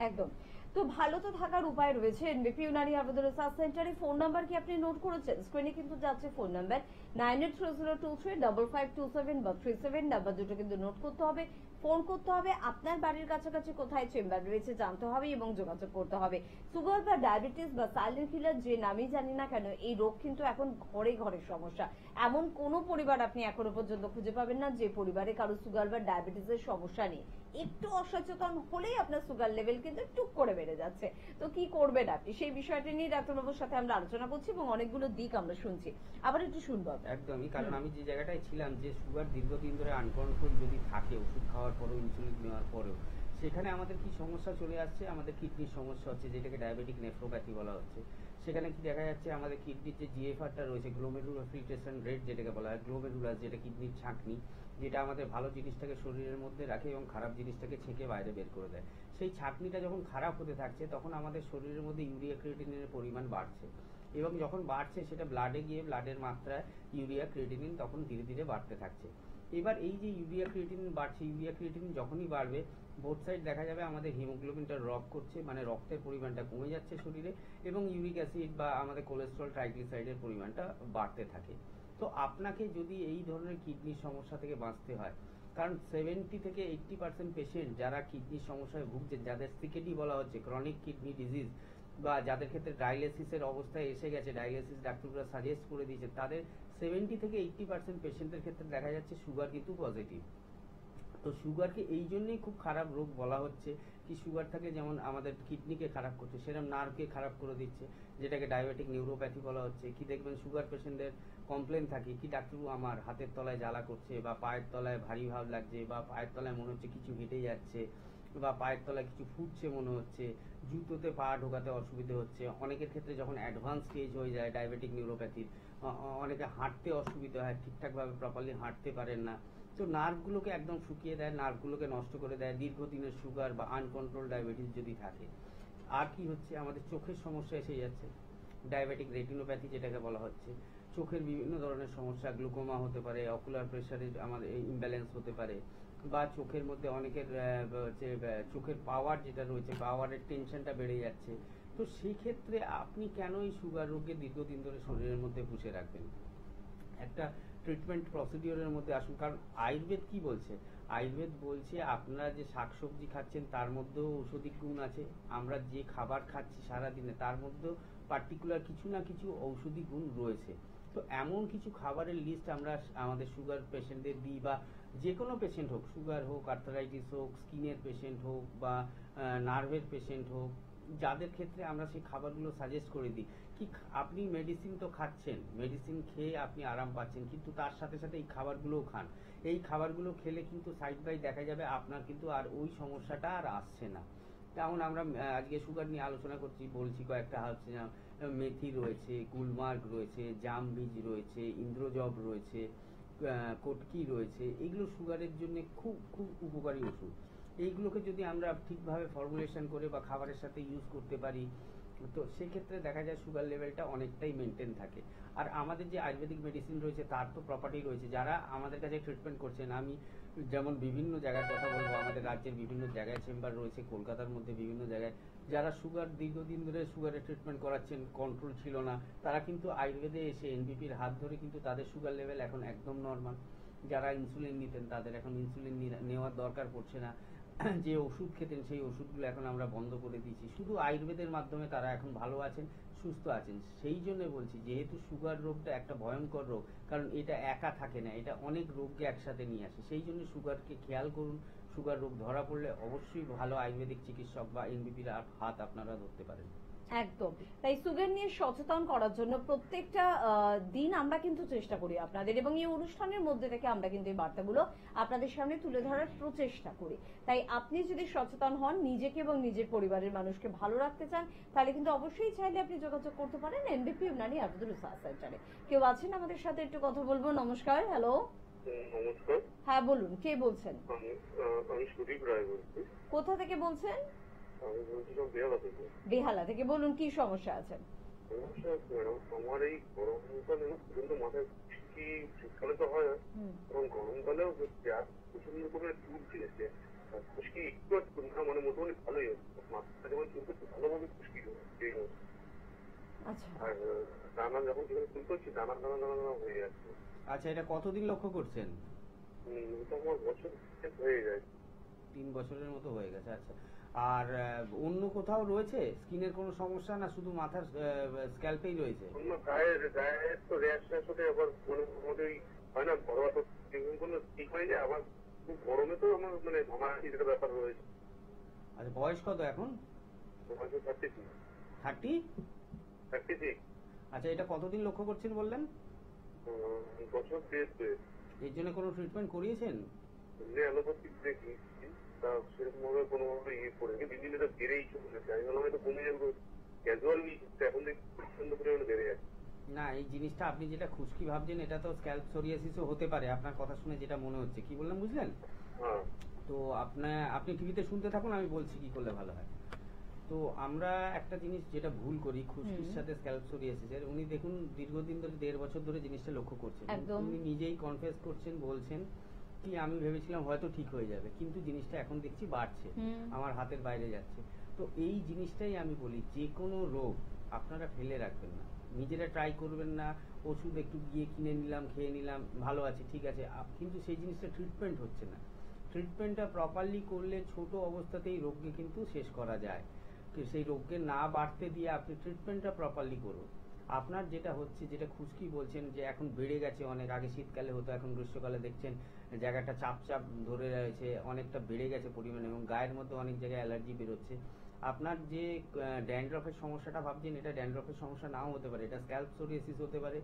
S1: একদম। তো ভালো তো থাকার উপায় রয়েছে এনবিপি ইউনানি আয়ুর্বেদ রিসার্চ সেন্টারে। ফোন নাম্বার কি আপনি নোট করেছেন? স্ক্রিনে কিন্তু যাচ্ছে ফোন নাম্বার 9830235527 বা 37। নাম্বার দুটো কিন্তু নোট করতে হবে, ফোন করতে হবে, আপনার বাড়ির কাছাকাছি কোথায় চেম্বার রয়েছে জানতে হবে এবং যোগাযোগ করতে হবে। সুগার বা ডায়াবেটিস বা সাইলেন্ট কিলার যে নামই জানি না কেন, এই রোগ কিন্তু এখন ঘরে ঘরে সমস্যা। এমন কোনো পরিবার আপনি এখনো পর্যন্ত খুঁজে পাবেন না যে পরিবারে কারো সুগার বা ডায়াবেটিসের সমস্যা নেই। একটু অসচেতন হলেই আপনার সুগার লেভেল কিন্তু টুক করে বেড়ে যাচ্ছে। তো কি করবেন আপনি, সেই বিষয়টা নিয়ে ডাক্তারবাবুর সাথে আমরা আলোচনা করছি এবং অনেকগুলো দিক আমরা শুনছি। আবার একটু শুনবো।
S2: একদমই, কারণ আমি যে জায়গাটায় ছিলাম, যে সুগার দীর্ঘদিন ধরে আনকন্ট্রোল যদি থাকে, ওষুধ খাওয়ার পরেও, ইনসুলিন নেওয়ার পরেও, সেখানে আমাদের কি সমস্যা চলে আসছে, আমাদের কিডনির সমস্যা হচ্ছে, যেটাকে ডায়াবেটিক নেফ্রোপ্যাথি বলা হচ্ছে। সেখানে কি দেখা যাচ্ছে, আমাদের কিডনির যে জিএফআরটা রয়েছে, গ্লোমেরুলার ফিল্ট্রেশন রেট যেটাকে বলা হয়, গ্লোমেরুলাস যেটা কিডনির ছাঁকনি, যেটা আমাদের ভালো জিনিসটাকে শরীরের মধ্যে রাখে এবং খারাপ জিনিসটাকে ছেঁকে বাইরে বের করে দেয়, সেই ছাঁকনিটা যখন খারাপ হতে থাকছে, তখন আমাদের শরীরের মধ্যে ইউরিয়া ক্রিয়েটিনিনের পরিমাণ বাড়ছে, এবং যখন বাড়ছে সেটা ব্লাডে গিয়ে ব্লাডের মাত্রায় ইউরিয়া ক্রিয়েটিনিন তখন ধীরে ধীরে বাড়তে থাকছে। এবার এই যে ইউরিয়া ক্রিয়েটিনিন বাড়ছে, ইউরিয়া ক্রিয়েটিনিন যখনই বাড়বে, বোথ সাইড দেখা যাবে আমাদের হিমোগ্লোবিনটা ড্রপ করছে, মানে রক্তের পরিমাণটা কমে যাচ্ছে শরীরে, এবং ইউরিক অ্যাসিড বা আমাদের কোলেস্ট্রল ট্রাইগ্লিসারাইডের পরিমাণটা বাড়তে থাকে। তো আপনাকে যদি এই ধরনের কিডনির সমস্যা থেকে বাঁচতে হয়, কারণ 70 থেকে 80% পেশেন্ট যারা কিডনির সমস্যায় ভুগছেন, যাদের সিকেডি বলা হচ্ছে, ক্রনিক কিডনি ডিজিজ, বা যাদের ক্ষেত্রে ডায়ালিসিসের অবস্থায় এসে গেছে, ডায়ালিসিস ডাক্তাররা সাজেস্ট করে দিয়েছে, তাদের 70 থেকে 80% পেশেন্টের ক্ষেত্রে দেখা যাচ্ছে সুগার কিন্তু পজিটিভ। তো সুগারকে এই জন্যই খুব খারাপ রোগ বলা হচ্ছে, কি সুগার থাকে যেমন আমাদের কিডনিকে খারাপ করছে, সেরকম নার্ভকে খারাপ করে দিচ্ছে, যেটাকে ডায়াবেটিক নিউরোপ্যাথি বলা হচ্ছে। কি দেখবেন সুগার পেশেন্টদের কমপ্লেন থাকে কি ডাক্তারবাবু আমার হাতের তলায় জ্বালা করছে, বা পায়ের তলায় ভারী ভাব লাগছে, বা পায়ের তলায় মনে হচ্ছে কিছু হেঁটে যাচ্ছে, বা পায়ের তলায় কিছু ফুটছে মনে হচ্ছে, জুতোতে পা ঢোকাতে অসুবিধে হচ্ছে। অনেকের ক্ষেত্রে যখন অ্যাডভান্স স্টেজ হয়ে যায় ডায়াবেটিক নিউরোপ্যাথির, অনেকে হাঁটতে অসুবিধা হয়, ঠিকঠাকভাবে প্রপারলি হাঁটতে পারেন না। তো নার্ভগুলোকে একদম শুকিয়ে দেয়, নার্ভগুলোকে নষ্ট করে দেয় দীর্ঘদিনের সুগার বা আনকন্ট্রোল ডায়াবেটিস যদি থাকে। আর কি হচ্ছে, আমাদের চোখের সমস্যা এসে যাচ্ছে, ডায়াবেটিক রেটিনোপ্যাথি যেটাকে বলা হচ্ছে। চোখের বিভিন্ন ধরনের সমস্যা, গ্লুকোমা হতে পারে, অকুলার প্রেশারের আমাদের ইমব্যালেন্স হতে পারে, বা চোখের মধ্যে অনেকের হচ্ছে চোখের পাওয়ার যেটা রয়েছে, পাওয়ারের টেনশনটা বেড়ে যাচ্ছে। তো সেই ক্ষেত্রে আপনি কেন এই সুগার রোগকে দীর্ঘদিন ধরে শরীরের মধ্যে পুষে রাখবেন? একটা ট্রিটমেন্ট প্রসিডিওরের মধ্যে আসুন। কারণ আয়ুর্বেদ কি বলছে? আয়ুর্বেদ বলছে আপনারা যে শাকসবজি খাচ্ছেন তার মধ্যেও ঔষধিক গুণ আছে, আমরা যে খাবার খাচ্ছি সারাদিনে তার মধ্যেও পার্টিকুলার কিছু না কিছু ঔষধি গুণ রয়েছে। তো এমন কিছু খাবারের লিস্ট আমরা আমাদের সুগার পেশেন্টদের দিই, বা যে কোনো পেশেন্ট হোক, সুগার হোক, আর্থারাইটিস হোক, স্কিনের পেশেন্ট হোক, বা নার্ভের পেশেন্ট হোক, যাদের ক্ষেত্রে আমরা সেই খাবারগুলো সাজেস্ট করে দিই। কি আপনি মেডিসিন তো খাচ্ছেন, মেডিসিন খেয়ে আপনি আরাম পাচ্ছেন, কিন্তু তার সাথে সাথে এই খাবারগুলোও খান। এই খাবারগুলো খেলে কিন্তু সাইড বাই দেখা যাবে আপনার কিন্তু আর ওই সমস্যাটা আর আসছে না। যেমন আমরা আজকে সুগার নিয়ে আলোচনা করছি, বলছি কয়েকটা হচ্ছে মেথি রয়েছে, গুলমার্গ রয়েছে, জাম বীজ রয়েছে, ইন্দ্রজব রয়েছে, কটকি রয়েছে। এগুলো সুগারের জন্য খুব খুব উপকারী ওষুধ। এইগুলোকে যদি আমরা ঠিকভাবে ফর্মুলেশন করে বা খাবারের সাথে ইউজ করতে পারি, তো সেক্ষেত্রে দেখা যায় সুগার লেভেলটা অনেকটাই মেনটেন থাকে। আর আমাদের যে আয়ুর্বেদিক মেডিসিন রয়েছে তার তো প্রপার্টি রয়েছে, যারা আমাদের কাছে ট্রিটমেন্ট করছেন, আমি যেমন বিভিন্ন জায়গার কথা বলবো, আমাদের রাজ্যের বিভিন্ন জায়গায় চেম্বার রয়েছে, কলকাতার মধ্যে বিভিন্ন জায়গায়, যারা সুগার দীর্ঘদিন ধরে সুগারের ট্রিটমেন্ট করাচ্ছেন, কন্ট্রোল ছিল না, তারা কিন্তু আয়ুর্বেদে এসে এনবিপির হাত ধরে কিন্তু তাদের সুগার লেভেল এখন একদম নর্মাল। যারা ইনসুলিন নিতেন তাদের এখন ইনসুলিন নেওয়ার দরকার পড়ছে না, যে ওষুধ খেতেন সেই ওষুধগুলো এখন আমরা বন্ধ করে দিয়েছি, শুধু আয়ুর্বেদের মাধ্যমে তারা এখন ভালো আছেন, সুস্থ আছেন। সেই জন্য বলছি, যেহেতু সুগার রোগটা একটা ভয়ঙ্কর রোগ, কারণ এটা একা থাকে না, এটা অনেক রোগকে একসাথে নিয়ে আসে। সেই জন্য সুগারকে খেয়াল করুন। সুগার রোগ ধরা পড়লে অবশ্যই ভালো আয়ুর্বেদিক চিকিৎসক বা এনবিপির হাত আপনারা ধরতে পারেন।
S1: একদম তাই। সুগার নিয়ে সচেতন করার জন্য প্রত্যেকটা দিন আমরা কিন্তু চেষ্টা করি আপনাদের, এবং এই অনুষ্ঠানের মধ্যে থেকে আমরা কিন্তু এই বার্তাগুলো আপনাদের সামনে তুলে ধরার প্রচেষ্টা করি। তাই আপনি যদি সচেতন হন, নিজেকে এবং নিজের পরিবারের মানুষকে ভালো রাখতে চান, তাহলে কিন্তু অবশ্যই চাইলে আপনি যোগাযোগ করতে পারেন এনবিপি ইউনানি আব্দুল রিসার্চ সেন্টারে। কেউ আছেন আমাদের সাথে, একটু কথা বলবো। নমস্কার। হ্যালো।
S3: নমস্কার।
S1: হ্যাঁ বলুন, কে বলছেন?
S3: আমি সুদীপ রায় বলছি।
S1: কোথা থেকে বলছেন?
S3: আমি বলছিলাম বেহালা থেকে।
S1: বেহালা থেকে। বলুন, কি সমস্যা আছে?
S3: সমস্যা আছে ম্যাডাম, আমার এই গরমকালে প্রচন্ড মাথায় খুশকি, শীতকালে তো হয় না, এবং গরমকালেও হচ্ছে, আর প্রচন্ড করে চুল ছিঁড়েছে। খুশকি একটু একটু না, মানে মোটামুটি ভালোই হচ্ছে, মাথাটা যেমন চুল করছে ভালোভাবে খুশকি হচ্ছে।
S1: আচ্ছা।
S3: আর দানা যখন যেখানে চুল করছি দানা দানা দানা দানা হয়ে যাচ্ছে।
S2: আচ্ছা, এটা কতদিন লক্ষ্য করছেন?
S3: এটা আমার বছর হয়ে যায়।
S2: 3 বছরের মতো হয়ে গেছে। আচ্ছা, আর অন্য কোথাও রয়েছে স্কিনের কোনো সমস্যা, না শুধু মাথার স্ক্যাল্পেই রয়েছে?
S3: অন্য গায়ের তো র্যাশ ট্যাশ হতে আবার মোটামুটি হয় না, ঘরোয়া তো কোনো ঠিক হয়ে যায়, আবার খুব গরমে তো আমার মানে ঘামাঘাটি যেটা ব্যাপার রয়েছে।
S2: আচ্ছা, বয়স কত এখন? 30? আচ্ছা, এটা কতদিন লক্ষ্য করছেন বললেন?
S3: বছর 1.5।
S2: এর জন্য কোনো ট্রিটমেন্ট করিয়েছেন?
S3: অ্যালোপ্যাথি দেখি, তা সেরকম ভাবে কোনো ইয়ে করে দিন এটা বেড়েই চলেছে। আমি বললাম এটা কমে যাবে, ক্যাজুয়ালি এখন দেখি প্রচন্ড পরিমাণে বেড়ে যাচ্ছে।
S2: না, এই জিনিসটা আপনি যেটা খুশকি ভাবছেন এটা তো স্ক্যাল্প সোরিয়াসিসও হতে পারে, আপনার কথা শুনে যেটা মনে হচ্ছে। কি বললাম বুঝলেন?
S3: হ্যাঁ।
S2: তো আপনি টিভিতে শুনতে থাকুন, আমি বলছি কি করলে ভালো হয়। তো আমরা একটা জিনিস যেটা ভুল করি খুশকির সাথে স্ক্যাল্প সোরিয়াসিসের, উনি দেখুন দীর্ঘদিন ধরে 1.5 বছর ধরে জিনিসটা লক্ষ্য করছেন, উনি নিজেই কনফেস করছেন, বলছেন কি আমি ভেবেছিলাম হয়তো ঠিক হয়ে যাবে, কিন্তু জিনিসটা এখন দেখছি বাড়ছে, আমার হাতের বাইরে যাচ্ছে। তো এই জিনিসটাই আমি বলি, যে কোনো রোগ আপনারা ফেলে রাখবেন না, নিজেরা ট্রাই করবেন না, ওষুধ একটু গিয়ে কিনে নিলাম, খেয়ে নিলাম, ভালো আছে, ঠিক আছে, কিন্তু সেই জিনিসটা ট্রিটমেন্ট হচ্ছে না। ট্রিটমেন্টটা প্রপারলি করলে ছোট অবস্থাতেই রোগকে কিন্তু শেষ করা যায়। তো সেই রোগকে না বাড়তে দিয়ে আপনি ট্রিটমেন্টটা প্রপারলি করুন। আপনার যেটা হচ্ছে, যেটা খুশকি বলছেন যে এখন বেড়ে গেছে অনেক, আগে শীতকালে হতো, এখন গ্রীষ্মকালে দেখছেন জায়গাটা চাপ চাপ ধরে রয়েছে, অনেকটা বেড়ে গেছে পরিমাণে, এবং গায়ের মধ্যে অনেক জায়গায় অ্যালার্জি বেরোচ্ছে। আপনার যে ড্যান্ড্রফের সমস্যাটা ভাবছেন, এটা ড্যান্ড্রফের সমস্যা নাও হতে পারে, এটা স্ক্যাল্প সোরিয়াসিস হতে পারে,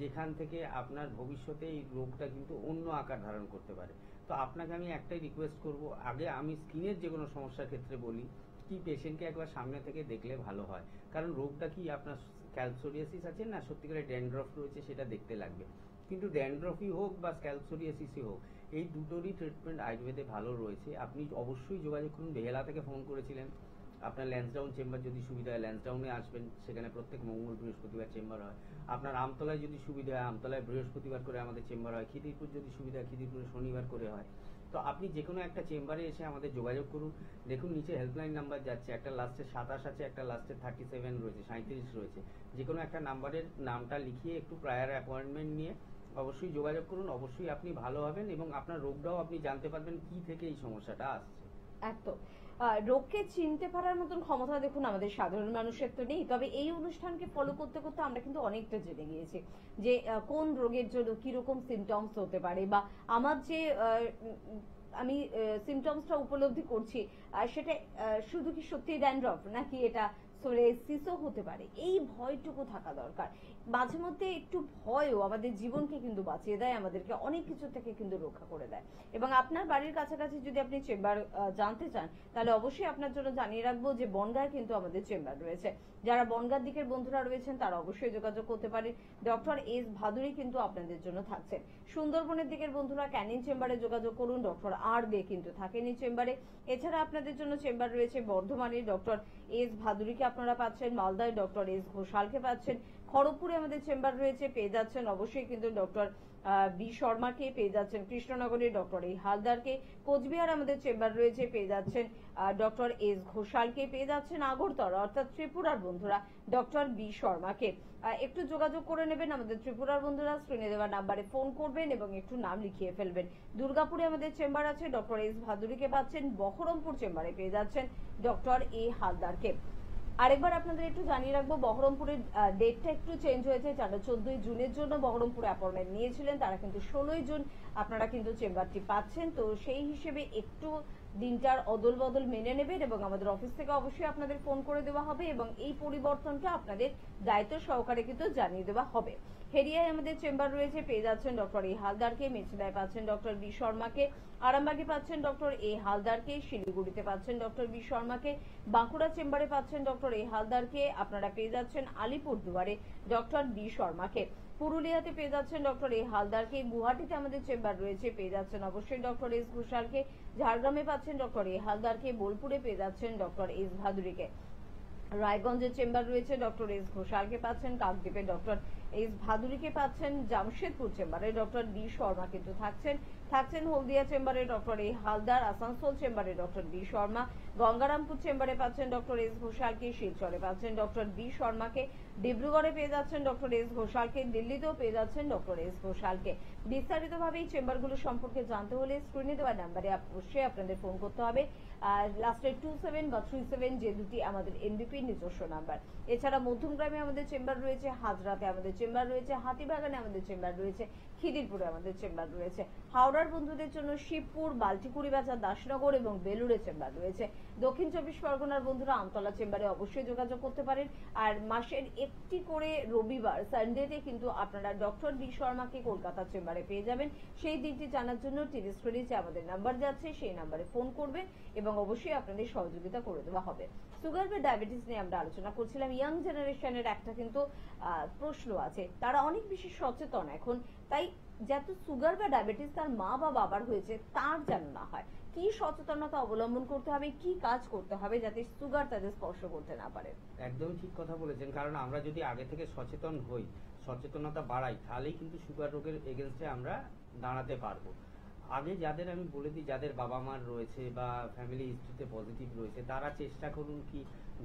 S2: যেখান থেকে আপনার ভবিষ্যতে এই রোগটা কিন্তু অন্য আকার ধারণ করতে পারে। তো আপনাকে আমি একটাই রিকোয়েস্ট করব, আগে আমি স্কিনের যে কোনো সমস্যার ক্ষেত্রে বলি কি পেশেন্টকে একবার সামনে থেকে দেখলে ভালো হয়, কারণ রোগটা কি আপনার স্ক্যাল্প সোরিয়াসিস আছে না সত্যিকারের ড্যান্ড্রফ রয়েছে সেটা দেখতে লাগবে। কিন্তু ড্যান্ড্রফই হোক বা স্ক্যাল্প সোরিয়াসিসই হোক, এই দুটোরই ট্রিটমেন্ট আয়ুর্বেদে ভালো রয়েছে। আপনি অবশ্যই যোগাযোগ করুন। বেহালা থেকে ফোন করেছিলেন, আপনার ল্যান্সডাউন চেম্বার যদি সুবিধা হয় ল্যান্সডাউনে আসবেন, সেখানে প্রত্যেক মঙ্গল বৃহস্পতিবার চেম্বার হয়। আপনার আমতলায় যদি সুবিধা হয় আমতলায় বৃহস্পতিবার করে আমাদের চেম্বার হয়। খিদিরপুর যদি সুবিধা হয় খিদিরপুরে শনিবার করে হয়। তো আপনি যে কোনো একটা চেম্বারে এসে আমাদের যোগাযোগ করুন। দেখুন নিচে হেল্পলাইন নাম্বার যাচ্ছে, একটা লাস্টে 27 আছে, একটা লাস্টে 37 রয়েছে, 37 রয়েছে। যে কোনো একটা নাম্বারের নামটা লিখিয়ে একটু প্রায়ার অ্যাপয়েন্টমেন্ট নিয়ে অবশ্যই যোগাযোগ করুন। অবশ্যই আপনি ভালো হবেন এবং আপনার রোগটাও আপনি জানতে পারবেন কি থেকে এই সমস্যাটা আসছে।
S1: একদম। রোগকে চিনতে পারার মতন ক্ষমতা দেখুন আমাদের সাধারণ মানুষের তো নেই, তবে এই অনুষ্ঠানকে ফলো করতে করতে আমরা কিন্তু অনেকটা জেনে গিয়েছি যে কোন রোগের জন্য কিরকম সিমটমস হতে পারে, বা আমার যে আমি সিমটমসটা উপলব্ধি করছি সেটা শুধু কি সত্যি ড্যান্ড্রফ নাকি এটা সোরিয়াসিসও হতে পারে, এই ভয়টুকু থাকা দরকার। মাঝে মধ্যে একটু ভয়ও আমাদের জীবনকে কিন্তু বাঁচিয়ে দেয়, আমাদেরকে অনেক কিছু থেকে কিন্তু রক্ষা করে দেয়। এবং আপনার বাড়ির কাছাকাছি যদি আপনি চেম্বার জানতে চান, তাহলে অবশ্যই আপনার জন্য জানিয়ে রাখবো যে বনগাঁয় কিন্তু আমাদের চেম্বার রয়েছে। যারা বনগাঁর দিকের বন্ধুরা রয়েছেন তারা অবশ্যই যোগাযোগ করতে পারেন। ডক্টর এস ভাদুরী কিন্তু আপনাদের জন্য থাকছেন। সুন্দরবনের দিকের বন্ধুরা ক্যানিং চেম্বারে যোগাযোগ করুন, ডক্টর আর বে কিন্তু থাকেন এই চেম্বারে। এছাড়া আপনাদের জন্য চেম্বার রয়েছে বর্ধমানে, ডক্টর এস ভাদুরীকে আপনারা পাচ্ছেন, মালদায় ডক্টর এস ঘোষালকে পাচ্ছেন, খড়গপুরে আমাদের চেম্বার রয়েছে, পেয়ে যাচ্ছেন অবশ্যই কিন্তু ডক্টর বি শর্মাকে, পেয়ে যাচ্ছেন কৃষ্ণনগরে ডক্টর এ হালদারকে, কোচবিহার আমাদের চেম্বার রয়েছে, পেয়ে যাচ্ছেন ডক্টর এস ঘোষালকে, পেয়ে যাচ্ছেন আগরতলা অর্থাৎ ত্রিপুরার বন্ধুরা ডক্টর বি শর্মাকে। একটু যোগাযোগ করে নেবেন আমাদের ত্রিপুরার বন্ধুরা, স্ক্রিনে দেওয়া নাম্বারে ফোন করবেন এবং একটু নাম লিখিয়ে ফেলবেন। দুর্গাপুরে আমাদের চেম্বার আছে, ডক্টর এস ভাদুরীকে পাচ্ছেন, বহরমপুর চেম্বারে পেয়ে যাচ্ছেন ডক্টর এ হালদারকে। আরেকবার আপনাদের একটু জানিয়ে রাখবো, বহরমপুরের ডেটটা একটু চেঞ্জ হয়েছে। যারা 14 জুনের জন্য বহরমপুরে অ্যাপয়েন্টমেন্ট নিয়েছিলেন তারা কিন্তু 16 জুন আপনারা কিন্তু চেম্বারটি পাচ্ছেন। তো সেই হিসেবে একটু দিনটার অদল বদল মেনে নেবেন এবং আমাদের অফিস থেকে অবশ্যই আপনাদের ফোন করে দেওয়া হবে এবং এই পরিবর্তনটা আপনাদের দায়িত্ব সহকারে কিন্তু জানিয়ে দেওয়া হবে। হেরিয়ায় আমাদের চেম্বার রয়েছে, পেয়ে যাচ্ছেন ডক্টর এ হালদারকে, মেছিলায় পাচ্ছেন ডক্টর বি শর্মাকে, আরামবাগে পাচ্ছেন ডক্টর এ হালদারকে, শিলিগুড়িতে পাচ্ছেন ডক্টর বি শর্মাকে, বাঁকুড়া চেম্বারে পাচ্ছেন ডক্টর এ হালদারকে, আপনারা পেয়ে যাচ্ছেন আলিপুরদুয়ারে ডক্টর বি শর্মাকে, পুরুলিয়াতে পেয়ে যাচ্ছেন ডক্টর এ হালদারকে, গুয়াহাটিতে আমাদের চেম্বার রয়েছে, পেয়ে যাচ্ছেন অবশ্যই ডক্টর এস ঘোষালকে, ঝাড়গ্রামে পাচ্ছেন ডক্টর এ হালদারকে, বোলপুরে পেয়ে যাচ্ছেন ডক্টর এস ভাদুরীকে, রায়গঞ্জের চেম্বার রয়েছে ডক্টর এস ঘোষালকে পাচ্ছেন, কাকদ্বীপে ডক্টর এস ভাদুরীকে পাচ্ছেন, জামশেদপুর চেম্বারে ডক্টর বি শর্মা কিন্তু থাকছেন হলদিয়া চেম্বারে ডক্টর এ হালদার, আসানসোল চেম্বারে ডক্টর বি শর্মা, গঙ্গারামপুর চেম্বারে পাচ্ছেন ডক্টর এস ঘোষালকে, শিলচরে পাচ্ছেন ডক্টর বি শর্মাকে, ডিব্রুগড়ে পেয়ে যাচ্ছেন ডক্টর এস ঘোষালকে, দিল্লিতেও পেয়ে যাচ্ছেন ডক্টর এস ঘোষালকে। বিস্তারিতভাবে এই চেম্বারগুলো সম্পর্কে জানতে হলে স্ক্রিনে দেওয়া নাম্বারে অবশ্যই আপনাদের ফোন করতে হবে। লাস্টে 27 বা 37 যে দুটি আমাদের এনবিপি নিজস্ব নাম্বার। এছাড়া মধ্যমগ্রামে আমাদের চেম্বার রয়েছে, হাজরাতে আমাদের চেম্বার রয়েছে, হাতিবাগানে আমাদের চেম্বার রয়েছে, খিদিরপুরে আমাদের চেম্বার রয়েছে। হাওড়ার বন্ধুদের জন্য শিবপুর, বালটিকুড়িবাজার, দাসনগর এবং বেলুড়ে চেম্বার রয়েছে। দক্ষিণ 24 পরগনার বন্ধুরা আমতলা চেম্বারে অবশ্যই যোগাযোগ করতে পারেন। আর মাসের একটি করে রবিবার সানডেতে কিন্তু আপনারা ডক্টর বি শর্মাকে কলকাতা চেম্বারে পেয়ে যাবেন। সেই দিনটি জানার জন্য টিভি স্ক্রিনে আমাদের নাম্বার যাচ্ছে, সেই নাম্বারে ফোন করবেন এবং অবশ্যই আপনাদের সহযোগিতা করে দেওয়া হবে। সুগার বা ডায়াবেটিস নিয়ে আমরা আলোচনা করছিলাম। ইয়াং জেনারেশনের একটা কিন্তু প্রশ্ন আছে, তারা অনেক বেশি সচেতন এখন, তাই যত সুগার বা ডায়াবেটিস তার মা বা বাবার হয়েছে তার যেন না হয়, কি সচেতনতা অবলম্বন করতে হবে, কি কাজ করতে হবে যাতে সুগার তাদের স্পর্শ করতে না পারে?
S2: একদমই ঠিক কথা বলেছেন, কারণ আমরা যদি আগে থেকে সচেতন হই, সচেতনতা বাড়াই, তাহলেই কিন্তু সুগার রোগের এগেনস্টে আমরা দাঁড়াতে পারবো। আগে যাদের আমি বলে দিই, যাদের বাবা মার রয়েছে বা ফ্যামিলি হিস্ট্রিতে পজিটিভ রয়েছে, তারা চেষ্টা করুন কি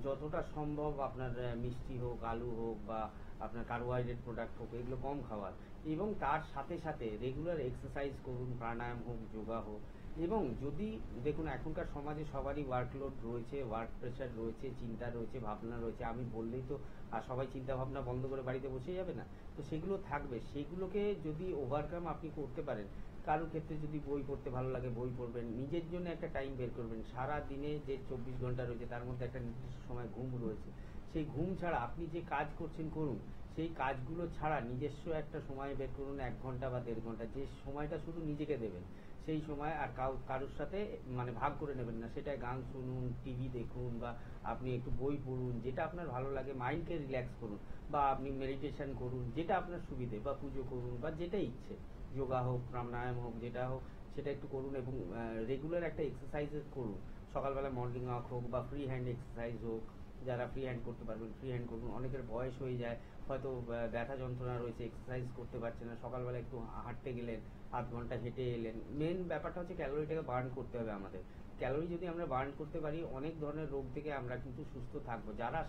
S2: যতটা সম্ভব আপনার মিষ্টি হোক, আলু হোক বা আপনার কার্বোহাইড্রেট প্রোডাক্ট হোক, এগুলো কম খাওয়ার, এবং তার সাথে সাথে রেগুলার এক্সারসাইজ করুন, প্রাণায়াম হোক, যোগা হোক। এবং যদি দেখুন এখনকার সমাজে সবারই ওয়ার্কলোড রয়েছে, ওয়ার্ক প্রেশার রয়েছে, চিন্তা রয়েছে, ভাবনা রয়েছে, আমি বললেই তো আর সবাই চিন্তা ভাবনা বন্ধ করে বাড়িতে বসে যাবে না, তো সেগুলো থাকবে। সেগুলোকে যদি ওভারকাম আপনি করতে পারেন, কারোর ক্ষেত্রে যদি বই পড়তে ভালো লাগে বই পড়বেন, নিজের জন্য একটা টাইম বের করবেন। সারা দিনে যে 24 ঘন্টা রয়েছে তার মধ্যে একটা নির্দিষ্ট সময় ঘুম রয়েছে, সেই ঘুম ছাড়া আপনি যে কাজ করছেন করুন, সেই কাজগুলো ছাড়া নিজস্ব একটা সময় বের করুন, 1 ঘন্টা বা 1.5 ঘন্টা, যে সময়টা শুধু নিজেকে দেবেন। সেই সময় আর কারোর সাথে মানে ভাগ করে নেবেন না, সেটা গান শুনুন, টিভি দেখুন বা আপনি একটু বই পড়ুন, যেটা আপনার ভালো লাগে, মাইন্ডকে রিল্যাক্স করুন, বা আপনি মেডিটেশন করুন, যেটা আপনার সুবিধে, বা পুজো করুন, বা যেটা ইচ্ছে, যোগা হোক, প্রাণায়াম হোক, যেটা হোক সেটা একটু করুন। এবং রেগুলার একটা এক্সারসাইজ করুন, সকালবেলা মর্নিং ওয়াক হোক বা ফ্রি হ্যান্ড এক্সারসাইজ হোক, যারা ফ্রি হ্যান্ড করতে পারবেন ফ্রি হ্যান্ড করুন। অনেকের বয়স হয়ে যায়, হয়তো ব্যথা যন্ত্রণা রয়েছে, এক্সারসাইজ করতে পারছে না, সকালবেলা একটু হাঁটতে গেলেন, 1/2 ঘন্টা হেঁটে এলেন। মেন ব্যাপারটা হচ্ছে ক্যালোরিটাকে বার্ন করতে হবে আমাদের। ক্যালোরি যদি আমরা বার্ন করতে পারি, অনেক ধরনের রোগ থেকে আমরা কিন্তু সুস্থ থাকবো। যারা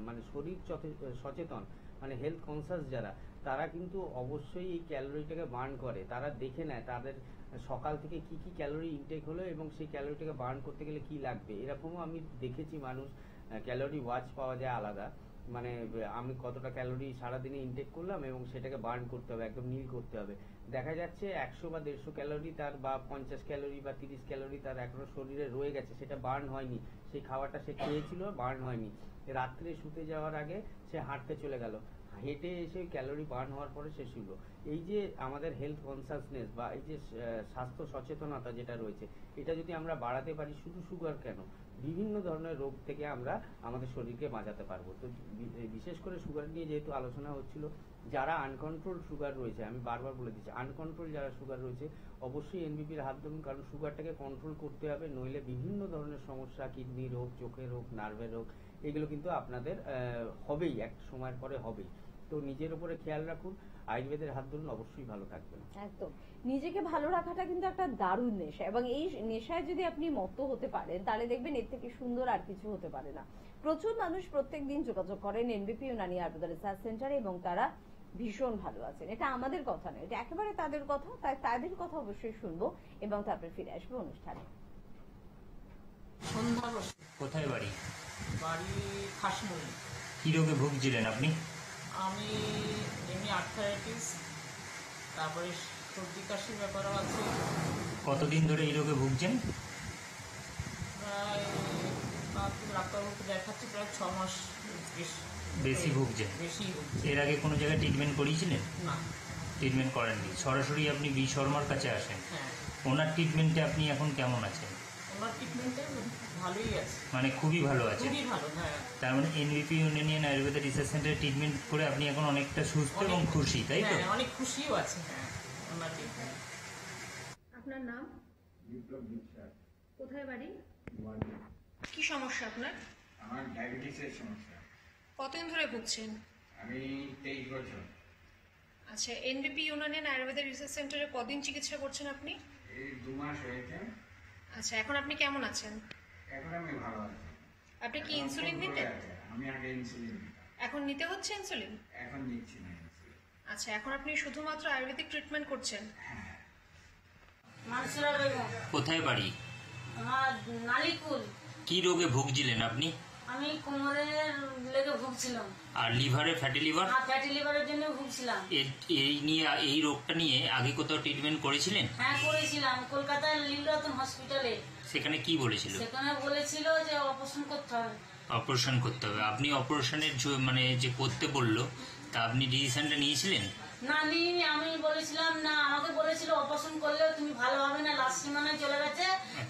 S2: মানে শরীর সচেতন, মানে হেলথ কনসাস যারা, তারা কিন্তু অবশ্যই এই ক্যালোরিটাকে বার্ন করে। তারা দেখে নেয় তাদের সকাল থেকে কি কি ক্যালোরি ইনটেক হলো এবং সেই ক্যালোরিটাকে বার্ন করতে গেলে কি লাগবে। এরকমও আমি দেখেছি মানুষ, ক্যালোরি ওয়াচ পাওয়া যায় আলাদা, মানে আমি কতটা ক্যালোরি সারাদিনে ইনটেক করলাম এবং সেটাকে বার্ন করতে হবে, একদম নীল করতে হবে। দেখা যাচ্ছে 100 বা 150 ক্যালোরি তার, বা 50 ক্যালোরি বা 30 ক্যালোরি তার এখনো শরীরে রয়ে গেছে, সেটা বার্ন হয়নি। সেই খাবারটা সে খেয়েছিল, বার্ন হয়নি। রাত্রে শুতে যাওয়ার আগে সে হাঁটতে চলে গেল, হেঁটে এসে ক্যালোরি বার্ন হওয়ার পরে সে শুল। এই যে আমাদের হেলথ কনসাসনেস বা এই যে স্বাস্থ্য সচেতনতা যেটা রয়েছে, এটা যদি আমরা বাড়াতে পারি, শুধু সুগার কেন, বিভিন্ন ধরনের রোগ থেকে আমরা আমাদের শরীরকে বাঁচাতে পারবো। তো বিশেষ করে সুগার নিয়ে যেহেতু আলোচনা হচ্ছিল, যারা আনকন্ট্রোল সুগার রয়েছে, আমি বারবার বলে দিচ্ছি, আনকন্ট্রোল যারা সুগার রয়েছে অবশ্যই এনবিপির হাত ধরুন, কারণ সুগারটাকে কন্ট্রোল করতে হবে, নইলে বিভিন্ন ধরনের সমস্যা, কিডনি রোগ, চোখের রোগ, নার্ভের রোগ, এগুলো কিন্তু আপনাদের হবেই, এক সময়ের পরে হবেই। তো নিজের উপরে খেয়াল রাখুন, আয়ুর্বেদের হাত ধরুন, অবশ্যই ভালো থাকবেন।
S1: একদম, নিজেকে ভালো রাখাটা কিন্তু একটা দারুণ নেশা, এবং এই নেশায় যদি আপনি মত্ত হতে পারেন তাহলে দেখবেন এর থেকে সুন্দর আর কিছু হতে পারে না। প্রচুর মানুষ প্রত্যেকদিন যোগাযোগ করেন এনবিপি ইউনানি আয়ুর্বেদ রিসার্চ সেন্টারে এবং তারা ভীষণ ভালো আছেন। এটা আমাদের কথা নয়, এটা একেবারে তাদের কথা, তাই তাদের কথা অবশ্যই শুনবো এবং তারপরে ফিরে আসবো অনুষ্ঠানে।
S5: সন্ধ্যা বসে
S6: কোথায় বাড়ি?
S5: বাড়ি খাসমুড়ি।
S6: কি রোগে ভুগছিলেন আপনি?
S5: আমি এমনি আর্থারাইটিস, তারপরে সর্দি কাশির ব্যাপারও আছে।
S6: কতদিন ধরে এই রোগে ভুগছেন?
S5: প্রায় ডাক্তারবাবুকে দেখাচ্ছি প্রায় 6 মাস
S6: বেশি ভুগছেন?
S5: বেশি ভুগছি।
S6: এর আগে কোনো জায়গায় ট্রিটমেন্ট করিয়েছিলেন?
S5: না।
S6: ট্রিটমেন্ট করেননি, সরাসরি আপনি বি শর্মার কাছে আসেন।
S5: হ্যাঁ,
S6: ওনার ট্রিটমেন্টে আপনি এখন কেমন আছেন?
S5: ওনার ট্রিটমেন্টে ভালোই আছে,
S6: মানে খুবই ভালো আছেন?
S5: খুবই ভালো। হ্যাঁ,
S6: তার মানে এনবিপি ইউনানিয়ান আয়ুর্বেদ রিসার্চ সেন্টারে ট্রিটমেন্ট করে আপনি এখন অনেকটা সুস্থ এবং খুশি, তাই তো?
S5: হ্যাঁ, অনেক খুশিও আছে। হ্যাঁ, ওনার ট্রিটমেন্ট।
S7: আপনার নাম?
S8: বিপ্লব বিশ্বাস।
S7: কোথায় বাড়ি?
S8: ওয়ার্ডে।
S7: কি সমস্যা আপনার?
S8: আমার ডায়াবেটিসের সমস্যা।
S7: কতদিন ধরে ভুগছেন?
S8: আমি 23 বছর।
S7: আচ্ছা, এনবিপি ইউনানিয়ান আয়ুর্বেদ রিসার্চ সেন্টারে কদিন চিকিৎসা করছেন আপনি?
S8: এই 2 মাস হয়েছে।
S7: আচ্ছা, এখন আপনি কেমন আছেন?
S8: এখন আমি ভালো আছি।
S7: আপনি কি
S8: এখন
S7: ইনসুলিন
S8: control
S7: নিতেন?
S8: আছে। আমি আগে ইনসুলিন নিতাম,
S7: এখন নিতে হচ্ছে ইনসুলিন?
S8: এখন নিচ্ছি না ইনসুলিন।
S7: আচ্ছা, এখন আপনি শুধুমাত্র আয়ুর্বেদিক ট্রিটমেন্ট করছেন?
S9: মানসুরা বেগম।
S6: কোথায় বাড়ি?
S9: আমার নালিকুল।
S6: কি রোগে ভুগছিলেন আপনি?
S9: আমি কোমরের লেগে ভুগছিলাম।
S6: আর লিভারে, ফ্যাটি লিভার?
S9: আর ফ্যাটি লিভারের জন্য ভুগছিলাম।
S6: এই রোগটা নিয়ে আগে কোথাও ট্রিটমেন্ট করেছিলেন?
S9: হ্যাঁ, করেছিলাম কলকাতার লীলরতন হসপিটালে।
S6: সেখানে কি বলেছিল?
S9: সেখানে বলেছিল যে অপারেশন করতে হবে।
S6: অপারেশন করতে হবে। আপনি অপারেশনের মানে যে করতে বললো, তা আপনি ডিসিশনটা নিয়েছিলেন?
S9: না, নিইনি। আমি বলেছিলাম না, আমাকে বলেছিল অপারেশন করলে তুমি ভালো হবে না, লাস্ট সীমানায় চলে গেছে,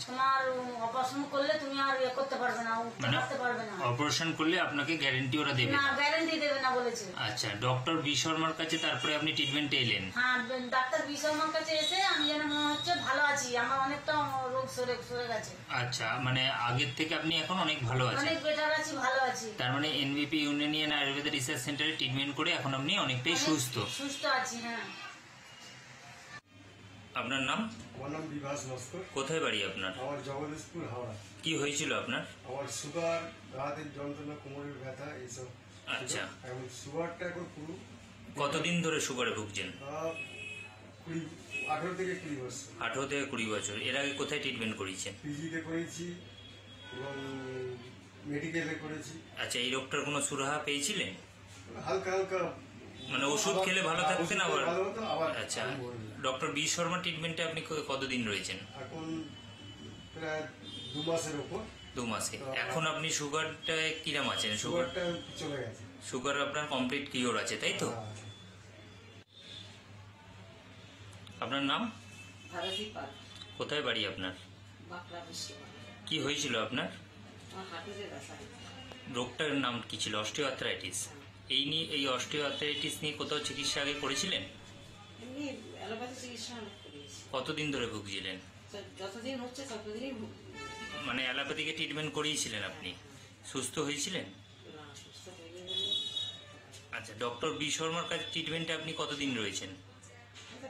S9: তোমার অপারেশন করলে তুমি আর ইয়ে করতে পারবে না, উঠতে পারতে পারবে না।
S6: অপারেশন করলে আপনাকে গ্যারান্টি ওরা দেবে
S9: না, গ্যারান্টি দেবে না বলেছে।
S6: আচ্ছা, ডক্টর বি শর্মার কাছে তারপরে আপনি ট্রিটমেন্টে এলেন?
S9: হ্যাঁ, ডাক্তার বি শর্মার কাছে এসে আমি যেন মনে হচ্ছে ভালো আছি, আমার অনেকটা রোগ সরে গেছে।
S6: আচ্ছা, মানে আগের থেকে আপনি এখন অনেক ভালো আছেন?
S9: অনেক বেটার আছি, ভালো আছি।
S6: তার মানে এনবিপি ইউনানিয়ান আয়ুর্বেদ রিসার্চ সেন্টারে ট্রিটমেন্ট করে এখন আপনি অনেকটাই সুস্থ?
S9: সুস্থ আছি। হ্যাঁ।
S6: আপনার নাম?
S10: আমার নাম বিভাস নস্কর।
S6: কোথায় বাড়ি আপনার?
S10: আমার জগদীশপুর, হাওড়া।
S6: কি হয়েছিল আপনার?
S10: আমার সুগার, হাতের যন্ত্রণা, কোমরের ব্যথা এইসব।
S6: আচ্ছা,
S10: এবং সুগারটা এখন পুরো
S6: কতদিন ধরে সুগারে ভুগছেন?
S10: 18 থেকে 20 বছর।
S6: 18 থেকে 20 বছর। এর আগে কোথায় ট্রিটমেন্ট করিয়েছেন?
S10: পিজিতে করেছি এবং মেডিকেলে করেছি।
S6: আচ্ছা, এই রোগটার কোনো সুরাহা পেয়েছিলেন?
S10: হালকা হালকা
S6: মানে ওষুধ খেলে ভালো থাকতেন আবার?
S10: ভালো হতো, আবার
S6: আচ্ছা, ডক্টর বি শর্মা ট্রিটমেন্টে আপনি কতদিন রয়েছেন?
S10: এখন প্রায় 2 মাসের উপর।
S6: 2 মাসে। এখন আপনি সুগারটা কিরাম আছেন?
S10: সুগারটা চলে গেছে।
S6: সুগার আপনার কমপ্লিট কিওর আছে, তাই তো? আপনার নাম?
S5: ভারতী পাল,
S6: কোথায় বাড়ি আপনার?
S5: বাঁকড়া বৃষ্টিপাল।
S6: কি হয়েছিল আপনার?
S5: আমার হাঁটুতে ব্যথা।
S6: রোগটার নাম কি ছিল? অস্টিওআর্থ্রাইটিস। এই অস্টিওআর্থ্রাইটিস নিয়ে কোথাও চিকিৎসা আগে করেছিলেন?
S5: এমনি অ্যালোপ্যাথি চিকিৎসা অনেক করিয়েছি।
S6: কতদিন ধরে ভুগছিলেন?
S5: যতদিন হচ্ছে ততদিনই ভুগি।
S6: মানে অ্যালোপ্যাথিকে ট্রিটমেন্ট করিয়েছিলেন আপনি? সুস্থ হয়েছিলেন?
S5: না, সুস্থ হয়ে গেলে
S6: আচ্ছা, ডক্টর বি শর্মার কাছে ট্রিটমেন্টে আপনি কতদিন রয়েছেন?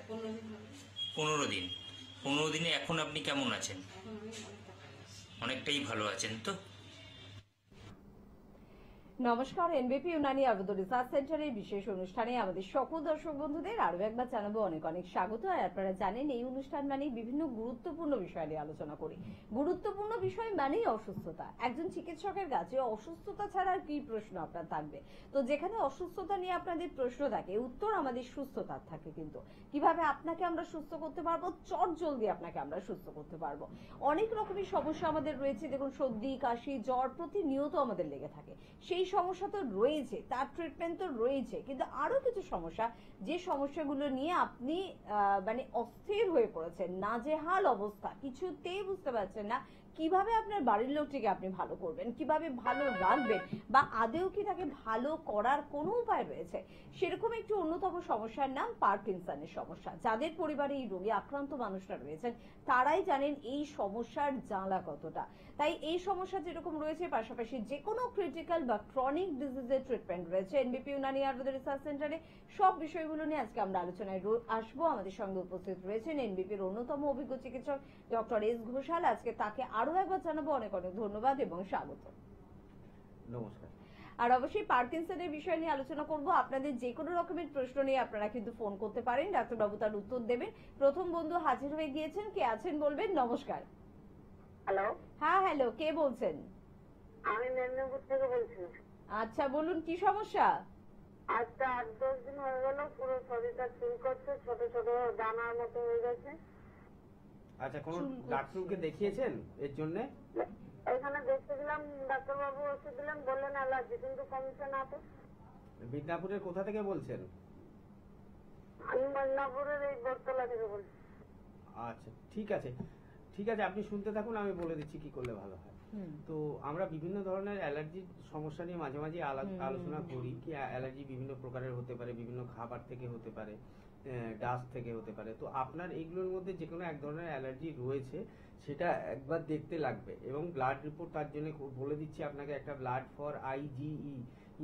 S5: 15 দিন হবে।
S6: 15 দিন। 15 দিনে এখন আপনি কেমন আছেন?
S5: এখন আমি অনেকটা ভালো আছি।
S6: অনেকটাই ভালো আছেন তো?
S1: নমস্কার, এনবিপি ইউনানি আয়ুর্বেদ রিসার্চ সেন্টারের বিশেষ অনুষ্ঠানে আমাদের সকল দর্শক বন্ধুদের আরো একবার জানাবো অনেক অনেক স্বাগত। আর আপনারা জানেন এই অনুষ্ঠান মানে বিভিন্ন গুরুত্বপূর্ণ বিষয় নিয়ে আলোচনা করি। গুরুত্বপূর্ণ বিষয় মানেই অসুস্থতা। একজন চিকিৎসকের কাছে অসুস্থতা ছাড়া আর কি প্রশ্ন আপনার থাকবে? তো যেখানে অসুস্থতা নিয়ে আপনাদের প্রশ্ন থাকে, উত্তর আমাদের সুস্থতার থাকে। কিন্তু কিভাবে আপনাকে আমরা সুস্থ করতে পারবো, চট জলদি আপনাকে আমরা সুস্থ করতে পারবো। অনেক রকমের সমস্যা আমাদের রয়েছে। দেখুন, সর্দি, কাশি, জ্বর প্রতিনিয়ত আমাদের লেগে থাকে। সেই সমস্যা তো রয়েছে, তার ট্রিটমেন্ট তো রয়েছে, কিন্তু আরো কিছু সমস্যা, যে সমস্যাগুলো নিয়ে আপনি মানে অস্থির হয়ে পড়েছেন, নাজেহাল অবস্থা, কিছুতেই বুঝতে পারছেন না কিভাবে আপনার বাড়ির লোকটিকে আপনি ভালো করবেন, কিভাবে ভালো রাখবেন, বা আদেও কি তাকে ভালো করার কোনো উপায় রয়েছে। সেরকম একটি অন্যতম সমস্যার নাম পার্কিনসনের সমস্যা। যাদের পরিবারে এই রোগে আক্রান্ত মানুষরা রয়েছেন তারাই জানেন এই সমস্যার জ্বালা কতটা। তাই এই সমস্যা যেরকম রয়েছে, পাশাপাশি যে কোনো ক্রিটিক্যাল বা ক্রনিক ডিজিজের ট্রিটমেন্ট রয়েছে এনবিপি ইউনানি আয়ুর্বেদ রিসার্চ সেন্টারে। সব বিষয়গুলো নিয়ে আজকে আমরা আলোচনায় আসবো। আমাদের সঙ্গে উপস্থিত রয়েছেন এনবিপির অন্যতম অভিজ্ঞ চিকিৎসক ডক্টর এস ঘোষাল। আজকে তাকে আরো একবার জানাবো অনেক অনেক ধন্যবাদ এবং স্বাগত।
S2: নমস্কার।
S1: আর অবশ্যই পার্কিনসনের বিষয় নিয়ে আলোচনা করব। আপনাদের যে কোনো রকমের প্রশ্ন নিয়ে আপনারা কিন্তু ফোন করতে পারেন, ডাক্তারবাবু তার উত্তর দেবেন। প্রথম বন্ধু হাজির হয়ে গিয়েছেন, কে আছেন বলবেন। নমস্কার।
S4: হ্যালো,
S1: হ্যাঁ হ্যালো, কে বলছেন?
S4: আমি মেদিনীপুর থেকে বলছি।
S1: আচ্ছা, বলুন কি সমস্যা?
S4: আজকে 8-10 দিন হয়ে গেল, পুরো শরীরটা চুল করছে, ছোট ছোট দানার মতো হয়ে গেছে।
S2: আচ্ছা, কোন ডাক্তারকে দেখিয়েছেন এর জন্য?
S4: এখানে দেখতে গেলাম, ডাক্তারবাবু ওষুধ দিলেন, বললেন অ্যালার্জি, কিন্তু কমছে না তো।
S2: মিদনাপুরের কোথা থেকে বলছেন?
S4: আমি মেদিনীপুরের এই বটতলা থেকে বলছি।
S2: আচ্ছা, ঠিক আছে ঠিক আছে, আপনি শুনতে থাকুন, আমি বলে দিচ্ছি কি করলে ভালো হয়। তো আমরা বিভিন্ন ধরনের অ্যালার্জির সমস্যা নিয়ে মাঝে মাঝে আলোচনা করি। কি অ্যালার্জি বিভিন্ন প্রকারের হতে পারে, বিভিন্ন খাবার থেকে হতে পারে, ডাস্ট থেকে হতে পারে। তো আপনার এগুলোর মধ্যে যে কোনো এক ধরনের অ্যালার্জি রয়েছে, সেটা একবার দেখতে লাগবে। এবং ব্লাড রিপোর্ট তার জন্য বলে দিচ্ছি আপনাকে, একটা blood for IgE,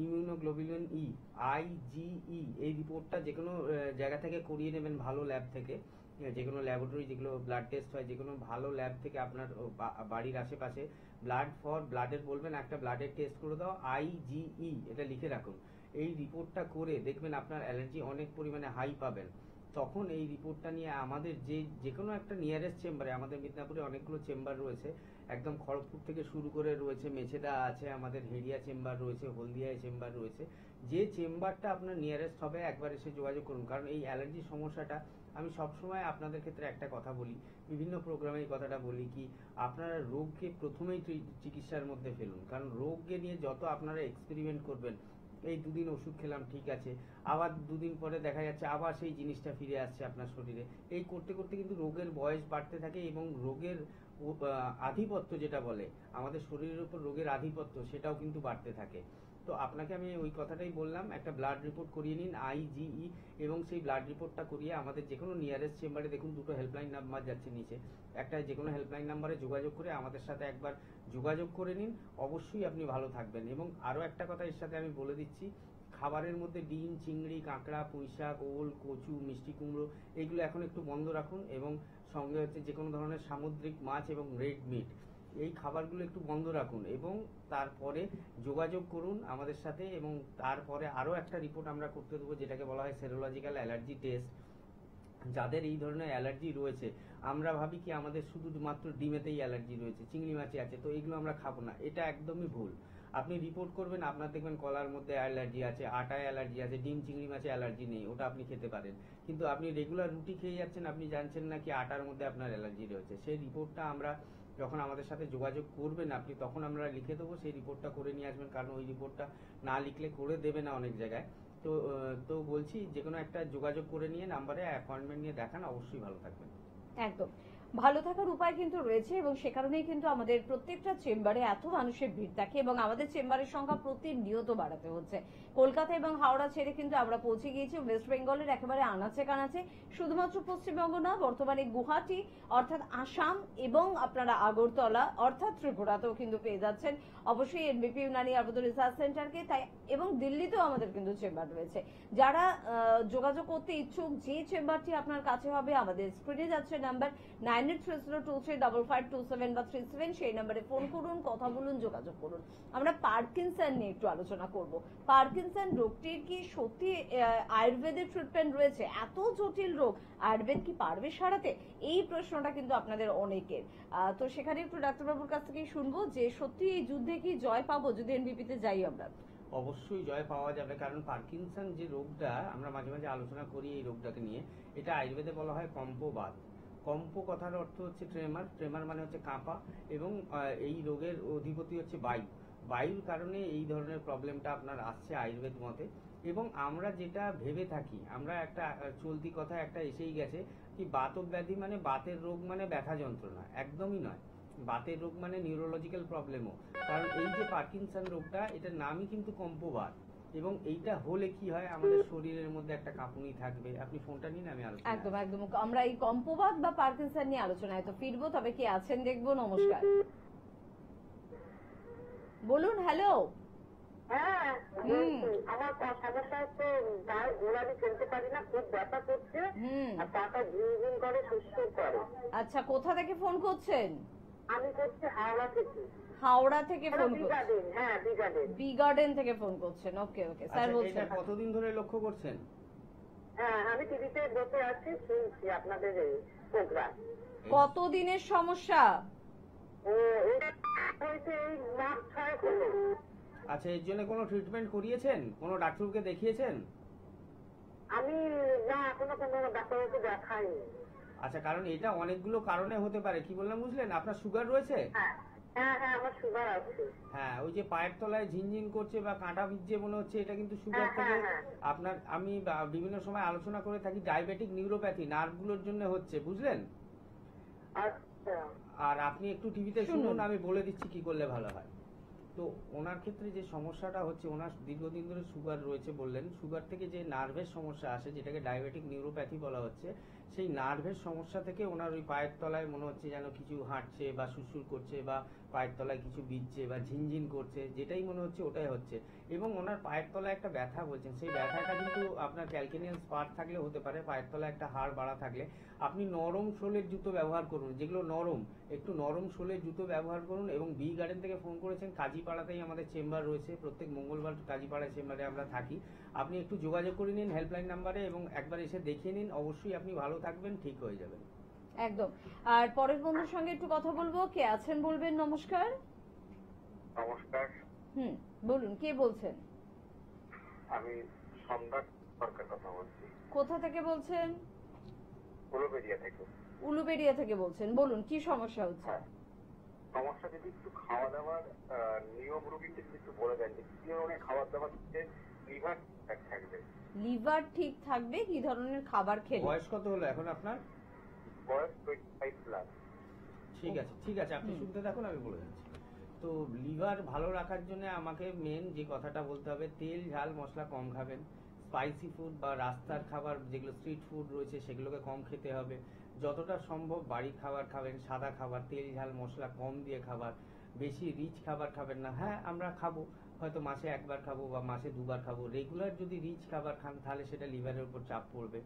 S2: immunoglobulin E, IgE, এই রিপোর্টটা যে কোনো জায়গা থেকে করিয়ে নেবেন, ভালো ল্যাব থেকে, যে কোনো ল্যাবরেটরি যেগুলো ব্লাড টেস্ট হয়, যে কোনো ভালো ল্যাব থেকে আপনার বাড়ির আশেপাশে ব্লাড ফর ব্লাডের বলবেন, একটা ব্লাডের টেস্ট করে দাও, IgE, এটা লিখে রাখুন। এই রিপোর্টটা করে দেখবেন আপনার অ্যালার্জি অনেক পরিমাণে হাই পাবেন। তখন এই রিপোর্টটা নিয়ে আমাদের যে কোনো একটা নিয়ারেস্ট চেম্বারে, আমাদের মিদনাপুরে অনেকগুলো চেম্বার রয়েছে, একদম খড়গপুর থেকে শুরু করে রয়েছে, মেছেদা আছে, আমাদের হেরিয়া চেম্বার রয়েছে, হলদিয়ায় চেম্বার রয়েছে। যে চেম্বারটা আপনার নিয়ারেস্ট হবে একবার এসে যোগাযোগ করুন। কারণ এই অ্যালার্জি সমস্যাটা আমি সবসময় আপনাদের ক্ষেত্রে একটা কথা বলি, বিভিন্ন প্রোগ্রামে এই কথাটা বলি, কি আপনারা রোগকে প্রথমেই চিকিৎসার মধ্যে ফেলুন। কারণ রোগকে নিয়ে যত আপনারা এক্সপেরিমেন্ট করবেন, এই 2 দিন ওষুধ খেলাম, ঠিক আছে, আবার 2 দিন পরে দেখা যাচ্ছে আবার সেই জিনিসটা ফিরে আসছে আপনার শরীরে। এই করতে করতে কিন্তু রোগের বয়স বাড়তে থাকে এবং রোগের আধিপত্য, যেটা বলে আমাদের শরীরের উপর রোগের আধিপত্য, সেটাও কিন্তু বাড়তে থাকে। তো আপনাকে আমি ওই কথাটাই বললাম, একটা ব্লাড রিপোর্ট করিয়ে নিন, IgE, এবং সেই ব্লাড রিপোর্টটা করিয়ে আমাদের যে কোনো নিয়ারেস্ট চেম্বারে, দেখুন 2টো হেল্পলাইন নাম্বার যাচ্ছে নিচে, একটা যে কোনো হেল্পলাইন নাম্বারে যোগাযোগ করে আমাদের সাথে একবার যোগাযোগ করে নিন। অবশ্যই আপনি ভালো থাকবেন। এবং আরও একটা কথা এর সাথে আমি বলে দিচ্ছি, খাবারের মধ্যে ডিম, চিংড়ি, কাঁকড়া, পুঁইশাক, ওল, কচু, মিষ্টি কুমড়ো এইগুলো এখন একটু বন্ধ রাখুন, এবং সঙ্গে হচ্ছে যে কোনো ধরনের সামুদ্রিক মাছ এবং রেড মিট এই খাবারগুলো একটু বন্ধ রাখুন, এবং তারপরে যোগাযোগ করুন আমাদের সাথে। এবং তারপরে আরও একটা রিপোর্ট আমরা করতে দেবো, যেটাকে বলা হয় সেরোলজিক্যাল অ্যালার্জি টেস্ট। যাদের এই ধরনের অ্যালার্জি রয়েছে, আমরা ভাবি কি আমাদের শুধুমাত্র ডিমেতেই অ্যালার্জি রয়েছে, চিংড়ি মাছে আছে, তো এইগুলো আমরা খাবো না, এটা একদমই ভুল। আপনি রিপোর্ট করবেন, আপনার দেখবেন কলার মধ্যে অ্যালার্জি আছে, আটায় অ্যালার্জি আছে, ডিম চিংড়ি মাছে অ্যালার্জি নেই, ওটা আপনি খেতে পারেন। কিন্তু আপনি রেগুলার রুটি খেয়ে যাচ্ছেন, আপনি জানছেন না কি আটার মধ্যে আপনার অ্যালার্জি রয়েছে। সেই রিপোর্টটা আমরা যখন আমাদের সাথে যোগাযোগ করবেন আপনি, তখন আমরা লিখে দেবো, সেই রিপোর্টটা করে নিয়ে আসবেন, কারণ ওই রিপোর্টটা না লিখলে করে দেবে না অনেক জায়গায়। তো বলছি যে কোনো একটা যোগাযোগ করে নিয়ে নাম্বারে অ্যাপয়েন্টমেন্ট নিয়ে দেখান, অবশ্যই ভালো থাকবেন।
S1: একদম ভালো থাকার উপায় কিন্তু রয়েছে, এবং সে কারণেই কিন্তু আমাদের প্রত্যেকটা চেম্বারে এত মানুষের ভিড় থাকে, এবং আমাদের চেম্বারের সংখ্যা প্রতিনিয়ত বাড়াতে হচ্ছে। কলকাতা এবং হাওড়া ছেড়ে কিন্তু আমরা পৌঁছে গিয়েছি ওয়েস্ট বেঙ্গলের একেবারে আনাচে কানাচে। শুধুমাত্র পশ্চিমবঙ্গ না, বর্তমানে গুয়াহাটি অর্থাৎ আসাম এবং আপনারা আগরতলা অর্থাৎ ত্রিপুরাতেও কিন্তু পেয়ে যাচ্ছেন অবশ্যই এনবিপি ইউনানি আয়ুর্বেদ রিসার্চ সেন্টারকে। তাই এবং দিল্লিতেও আমাদের কিন্তু চেম্বার রয়েছে। যারা যোগাযোগ করতে ইচ্ছুক, যে চেম্বারটি আপনার কাছে হবে, আমাদের স্ক্রিনে যাচ্ছে নাম্বার 9830235527 বা 37, সেই নাম্বারে ফোন করুন, কথা বলুন, যোগাযোগ করুন। আমরা পার্কিনসন নিয়ে একটু আলোচনা করব। পার্কিনসন রোগটির কি সত্যি আয়ুর্বেদের ট্রিটমেন্ট রয়েছে? এত জটিল রোগ আয়ুর্বেদ কি পারবে সারাতে? এই প্রশ্নটা কিন্তু আপনাদের অনেকের। তো সেখানে একটু ডাক্তারবাবুর কাছ থেকে শুনবো যে সত্যি এই যুদ্ধে কি জয় পাবো যদি এনবিপিতে যাই আমরা?
S2: অবশ্যই জয় পাওয়া যাবে, কারণ পার্কিনসন যে রোগটা আমরা মাঝে মাঝে আলোচনা করি এই রোগটাকে নিয়ে, এটা আয়ুর্বেদে বলা হয় কম্পবাত। কম্প কথার অর্থ হচ্ছে ট্রেমার, ট্রেমার মানে হচ্ছে কাঁপা, এবং এই রোগের অধিপতি হচ্ছে বায়ু। বায়ুর কারণে এই ধরনের প্রবলেমটা আপনার আসছে আয়ুর্বেদ মতে। এবং আমরা যেটা ভেবে থাকি, আমরা একটা চলতি কথা একটা এসেই গেছে কি বাতব্যাধি মানে বাতের রোগ মানে ব্যথা যন্ত্রণা, একদমই নয়। বাতের রোগ মানে নিউরোলজিক্যাল প্রবলেমও। কারণ এই যে পার্কিনসন রোগটা, এটার নামই কিন্তু কম্পবাত, এবং এইটা হলে কি হয় আমাদের শরীরের মধ্যে একটা কাঁপুনি থাকবে। আপনি ফোনটা নিন, আমি আলোচনা।
S1: একদম একদম আমরা এই কম্পবাত বা পার্কিনসন নিয়ে আলোচনায় তো ফিরবো, তবে কি আছেন দেখবো। নমস্কার, বলুন। হ্যালো।
S4: হ্যাঁ, আমার সমস্যা হচ্ছে গায়ে গোড়ালি চলতে পারি না, খুব ব্যথা করছে, আর পাটা ঝিনঝিন করে, সুস্থ করে।
S1: আচ্ছা, কোথা থেকে ফোন করছেন?
S4: আমি করছি হাওড়া থেকে।
S1: হাওড়া থেকে ফোন করছেন?
S4: হ্যাঁ,
S1: বি গার্ডেন থেকে ফোন করছেন। ওকে ওকে স্যার, বলছেন
S2: কতদিন ধরে লক্ষ্য করছেন?
S4: হ্যাঁ, আমি টিভিতে বসে আছি, শুনছি আপনাদের এই প্রোগ্রাম।
S1: কতদিনের সমস্যা?
S2: আচ্ছা, এর জন্য কোনো ট্রিটমেন্ট করিয়েছেন? কোনো ডাক্তারকে দেখিয়েছেন?
S4: আমি না, এখনো কোনো ডাক্তারকে দেখাইনি।
S2: আচ্ছা, কারণ এটা অনেকগুলো কারণে হতে পারে। কি বললাম বুঝলেন? আপনার সুগার রয়েছে?
S4: হ্যাঁ, আমার সুগার আছে।
S2: হ্যাঁ, ওই যে পায়ের তলায় ঝিনঝিন করছে বা কাঁটা বিজছে মনে হচ্ছে, এটা কিন্তু সুগার থেকে। আপনার আমি বিভিন্ন সময় আলোচনা করে থাকি ডায়াবেটিক নিউরোপ্যাথি, নার্ভগুলোর জন্য হচ্ছে, বুঝলেন? আর আপনি একটু টিভিতে শুনুন, আমি বলে দিচ্ছি কি করলে ভালো হয়। তো ওনার ক্ষেত্রে যে সমস্যাটা হচ্ছে, ওনার দীর্ঘদিন ধরে সুগার রয়েছে বললেন, সুগার থেকে যে নার্ভের সমস্যা আসে, যেটাকে ডায়াবেটিক নিউরোপ্যাথি বলা হচ্ছে, সেই নার্ভের সমস্যা থেকে ওনার ওই পায়ের তলায় মনে হচ্ছে যেন কিছু হাঁটছে বা সুরসুর করছে, বা পায়ের তলায় কিছু বিজছে বা ঝিনঝিন করছে, যেটাই মনে হচ্ছে ওটাই হচ্ছে। এবং ওনার পায়ের তলায় একটা ব্যথা বলছেন, সেই ব্যথাটা কিন্তু আপনার ক্যালকেনিয়াল স্পার থাকলে হতে পারে, পায়ের তলায় একটা হাড় বাড়া থাকলে। আপনি নরম সোলের জুতো ব্যবহার করুন, যেগুলো নরম, একটু নরম সোলের জুতো ব্যবহার করুন। এবং বি গার্ডেন থেকে ফোন করেছেন, কাজীপাড়াতেই আমাদের চেম্বার রয়েছে, প্রত্যেক মঙ্গলবার কাজীপাড়ায় চেম্বারে আমরা থাকি। আপনি একটু যোগাযোগ করে নিন হেল্পলাইন নাম্বারে, এবং একবার এসে দেখিয়ে নিন, অবশ্যই আপনি ভালো থাকবেন, ঠিক হয়ে যাবেন।
S1: একদম। আর পরের বন্ধুর সঙ্গে একটু কথা বলবো, কে আছেন বলবেন। নমস্কার।
S3: নমস্কার।
S1: বলুন, কে বলছেন?
S3: আমি সম্রাট সরকার কথা বলছি।
S1: কোথা থেকে বলছেন?
S3: উলুবেড়িয়া থেকে।
S1: উলুবেড়িয়া থেকে বলছেন, বলুন কি সমস্যা হচ্ছে?
S3: সমস্যা যদি একটু খাওয়া দাওয়ার নিয়ম রুটিনটা যদি একটু বলে দেন, কি ধরনের খাবার দাবার দিতে লিভার ঠিক থাকবে?
S1: লিভার ঠিক থাকবে কি ধরনের খাবার খেলে?
S2: বয়স কত হলো এখন আপনার?
S3: বয়স 25 প্লাস।
S2: ঠিক আছে, ঠিক আছে, আপনি শুনতে থাকুন, আমি বলে দিচ্ছি। তো লিভার ভালো রাখার জন্য আমাকে মেন যে কথাটা বলতে হবে, তেল ঝাল মশলা কম খাবেন, স্পাইসি ফুড বা রাস্তার খাবার যেগুলো স্ট্রিট ফুড রয়েছে সেগুলোকে কম খেতে হবে, যতটা সম্ভব বাড়ির খাবার খাবেন, সাদা খাবার, তেল ঝাল মশলা কম দিয়ে খাবার, বেশি রিচ খাবার খাবেন না। হ্যাঁ, আমরা খাবো, হয়তো মাসে একবার খাবো বা মাসে দুবার খাবো, রেগুলার যদি রিচ খাবার খান তাহলে সেটা লিভারের উপর চাপ পড়বে,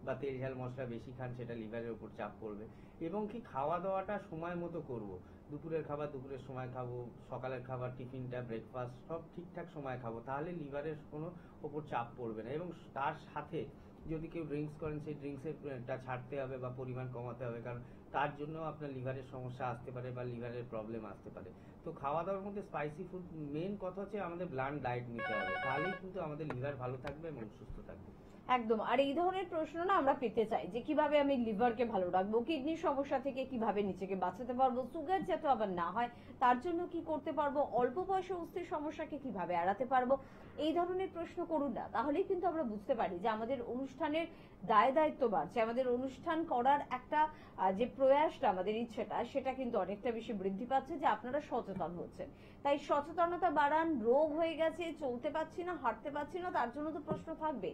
S2: বা তেল ঝাল মশলা বেশি খান সেটা লিভারের উপর চাপ পড়বে। এবং কি খাওয়া দাওয়াটা সময় মতো করব, দুপুরের খাবার দুপুরের সময় খাবো, সকালের খাবার টিফিনটা ব্রেকফাস্ট সব ঠিকঠাক সময় খাবো, তাহলে লিভারের কোনো ওপর চাপ পড়বে না। এবং তার সাথে যদি কেউ ড্রিঙ্কস করেন সেই ড্রিঙ্কসেরটা ছাড়তে হবে বা পরিমাণ কমাতে হবে, কারণ তার জন্য আপনার লিভারের সমস্যা আসতে পারে বা লিভারের প্রবলেম আসতে পারে। তো খাওয়া দাওয়ার মধ্যে স্পাইসি ফুড, মেন কথা হচ্ছে আমাদের ব্লান্ট ডায়েট নিতে হবে, তাহলেই কিন্তু আমাদের লিভার ভালো থাকবে এবং সুস্থ থাকবে।
S1: একদম। আর এই ধরনের প্রশ্ন না আমরা পেতে চাই যে কিভাবে আমি লিভারকে ভালো রাখবো, কিডনির সমস্যা থেকে কিভাবে নিজেকে বাঁচাতে পারবো, সুগার যাতে আবার না হয় তার জন্য কি করতে পারবো, অল্প বয়সে অস্থির সমস্যাকে কিভাবে এড়াতে পারবো, এই ধরনের প্রশ্ন করুন না। তাহলেই কিন্তু আমরা বুঝতে পারি যে আমাদের অনুষ্ঠানের দায় দায়িত্ব বাড়ছে, আমাদের অনুষ্ঠান করার একটা যে প্রয়াসটা, আমাদের ইচ্ছেটা, সেটা কিন্তু অনেকটা বেশি বৃদ্ধি পাচ্ছে, যে আপনারা সচেতন হচ্ছেন। তাই সচেতনতা বাড়ান। রোগ হয়ে গেছে, চলতে পারছি না, হাঁটতে পারছি না, তার জন্য তো প্রশ্ন থাকবে।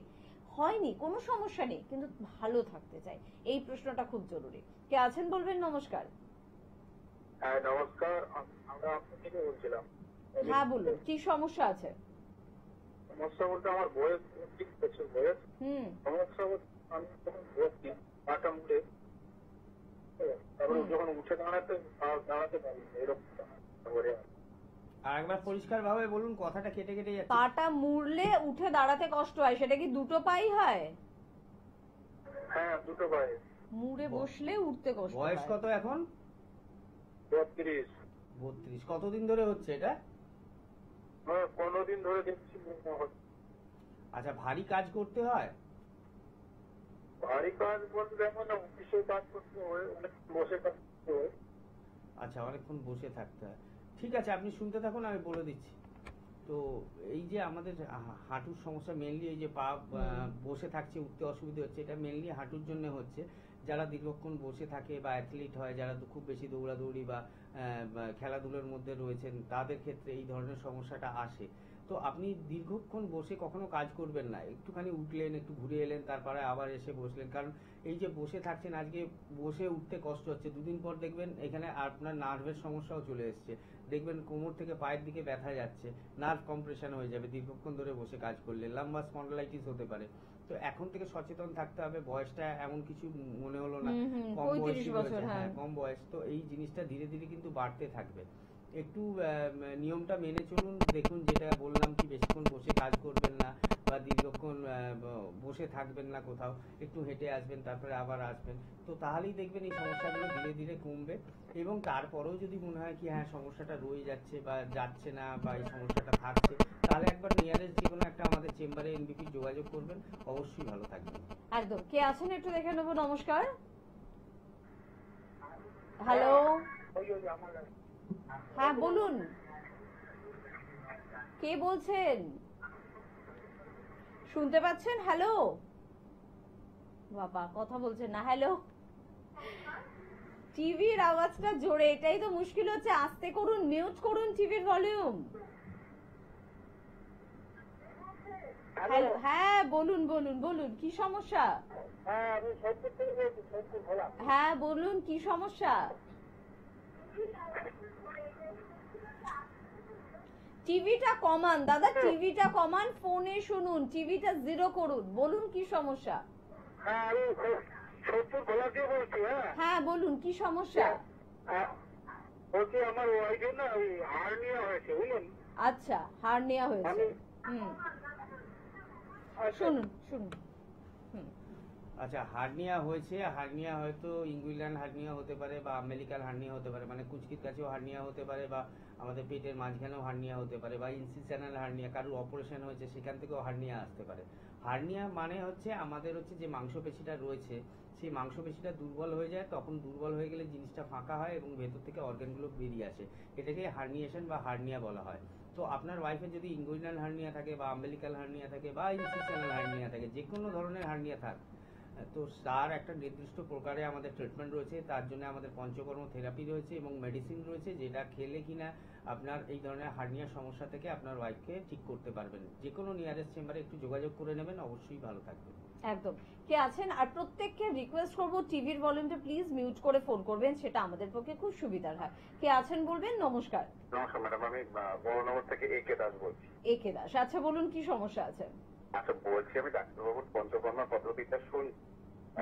S1: হয়নি, কোনো সমস্যা নেই, কিন্তু ভালো থাকতে চাই, এই প্রশ্নটা খুব জরুরি। কে আছেন বলবেন? নমস্কার।
S3: হ্যাঁ নমস্কার, আমরা আপনার থেকে বলছিলাম।
S1: হ্যাঁ বলুন, কি সমস্যা আছে?
S3: সমস্যা বলতে আমার বয়স 30 বছর বয়স। সমস্যা বলতে আমি যখন বসছি পাটা মুড়ে, তারপরে যখন উঠে দাঁড়াতে পারি এরকম করে।
S2: আর একবার পরিষ্কার ভাবে বলুন, কথাটা কেটে কেটে যাচ্ছে।
S1: পাটা মুড়লে উঠে দাঁড়াতে কষ্ট হয়, সেটা কি দুটো পাই হয়?
S3: হ্যাঁ দুটো পায়ে।
S1: মুড়ে বসলে উঠতে কষ্ট হয়।
S2: বয়স কত এখন?
S3: 32।
S2: 32। কতদিন ধরে হচ্ছে এটা?
S3: হ্যাঁ 15 দিন ধরে দেখছি।
S2: আচ্ছা, ভারী কাজ করতে হয়?
S3: ভারী কাজ বলতে দেখো না, অফিসে কাজ করতে হয়, অনেক বসে কাজ করতে হয়।
S2: আচ্ছা, অনেকক্ষণ বসে থাকতে হয়। ঠিক আছে, আপনি শুনতে থাকুন, আমি বলে দিচ্ছি। তো এই যে আমাদের হাঁটুর সমস্যা, মেনলি এই যে পা বসে থাকছে, উঠতে অসুবিধা হচ্ছে, এটা মেনলি হাঁটুর জন্য হচ্ছে। যারা দীর্ঘক্ষণ বসে থাকে বা অ্যাথলিট হয়, যারা খুব বেশি দৌড়াদৌড়ি বা খেলাধুলার মধ্যে রয়েছেন, তাদের ক্ষেত্রে এই ধরনের সমস্যাটা আসে। তো আপনি দীর্ঘক্ষণ বসে কখনো কাজ করবেন না, একটুখানি উঠলেন, একটু ঘুরে এলেন, তারপরে আবার এসে বসলেন। কারণ এই যে বসে থাকছেন, আজকে বসে উঠতে কষ্ট হচ্ছে, দুদিন পর দেখবেন এখানে আপনার নার্ভের সমস্যাও চলে এসছে, দেখবেন কোমর থেকে পায়ের দিকে ব্যথা যাচ্ছে, নার্ভ কম্প্রেশন হয়ে যাবে দীর্ঘক্ষণ ধরে বসে কাজ করলে, লাম্বার স্পন্ডলাইটিস হতে পারে। তো এখন থেকে সচেতন থাকতে হবে। বয়সটা এমন কিছু মনে হলো না, কম বয়স, হ্যাঁ কম বয়স, তো এই জিনিসটা ধীরে ধীরে কিন্তু বাড়তে থাকবে। একটু নিয়মটা মেনে চলুন, দেখুন যেটা বললাম, কি বেশিক্ষণ বসে কাজ করবেন না বা দীর্ঘক্ষণ বসে থাকবেন না, কোথাও একটু হেঁটে আসবেন, তারপরে আবার আসবেন, তো তাহলেই দেখবেন এই সমস্যাগুলো ধীরে ধীরে কমবে। এবং তারপরেও যদি মনে হয় কি হ্যাঁ সমস্যাটা রয়ে যাচ্ছে বা যাচ্ছে না বা এই সমস্যাটা থাকছে, তাহলে একবার নিয়ারেস্ট যে কোনো একটা আমাদের চেম্বারে এনবিপি যোগাযোগ করবেন, অবশ্যই ভালো থাকবেন।
S1: একদম। কে আছেন একটু দেখে নেবো। নমস্কার। হ্যালো। হ্যাঁ বলুন, কে বলছেন? শুনতে পাচ্ছেন? হ্যালো। বাবা কথা বলছেন না। হ্যালো। টিভির আওয়াজটা জোরে, এটাই তো মুশকিল হচ্ছে। আস্তে করুন, মিউট করুন টিভির ভলিউম। হ্যালো। হ্যাঁ বলুন বলুন বলুন, কি সমস্যা? হ্যাঁ বলুন, কি সমস্যা? টিভিটা কমান দাদা, টিভিটা কমান, ফোনে শুনুন, টিভিটা জিরো করুন। বলুন কি সমস্যা? হ্যাঁ বলুন কি সমস্যা?
S3: বলছি আমার ওয়াইফের না হার্নিয়া হয়েছে, বুঝলেন?
S1: আচ্ছা, হার্নিয়া হয়েছে। শুনুন শুনুন।
S2: আচ্ছা, হার্নিয়া হয়েছে, হার্নিয়া হয়তো ইঙ্গুইনাল হার্নিয়া হতে পারে বা আম্বেলিকাল হার্নিয়া হতে পারে, মানে কুচকির কাছেও হার্নিয়া হতে পারে, বা আমাদের পেটের মাঝখানেও হার্নিয়া হতে পারে, বা ইনসিশনাল হার্নিয়া, কারোর অপারেশন হয়েছে সেখান থেকেও হার্নিয়া আসতে পারে। হার্নিয়া মানে হচ্ছে আমাদের হচ্ছে যে মাংসপেশিটা রয়েছে, সেই মাংসপেশিটা দুর্বল হয়ে যায়, তখন দুর্বল হয়ে গেলে জিনিসটা ফাঁকা হয় এবং ভেতর থেকে অর্গানগুলো বেরিয়ে আসে, এটাকে হার্নিয়েশন বা হার্নিয়া বলা হয়। তো আপনার ওয়াইফের যদি ইঙ্গুইনাল হার্নিয়া থাকে বা আম্বেলিকাল হার্নিয়া থাকে বা ইনসিশনাল হার্নিয়া থাকে, যে কোনো ধরনের হার্নিয়া থাক, তো তার একটা নির্দিষ্ট প্রকারে আমাদের ট্রিটমেন্ট রয়েছে, তার জন্য আমাদের পঞ্চকর্ম থেরাপি রয়েছে এবং মেডিসিন রয়েছে, যেটা খেলে কিনা আপনার এই ধরনের হার্নিয়া সমস্যা থেকে আপনার ওয়াইফকে ঠিক করতে পারবেন। যে কোনো নিয়ারেস্ট চেম্বারে একটু যোগাযোগ করে নেবেন, অবশ্যই ভালো থাকবেন।
S1: একদম। কে আছেন? আর প্রত্যেককে রিকোয়েস্ট করব টিভির ভলিউমটা প্লিজ মিউট করে ফোন করবেন, সেটা আমাদের পক্ষে খুব সুবিধার হয়। কে আছেন বলবেন? নমস্কার।
S3: নমস্কার ম্যাডাম, আমি বড়নগর থেকে একে দাস বলছি।
S1: একে দাস, আচ্ছা বলুন কি সমস্যা আছে?
S3: আচ্ছা বলছি, আমি ডাক্তারবাবুর পঞ্চকর্মা পদ্ধতিটা শুনি।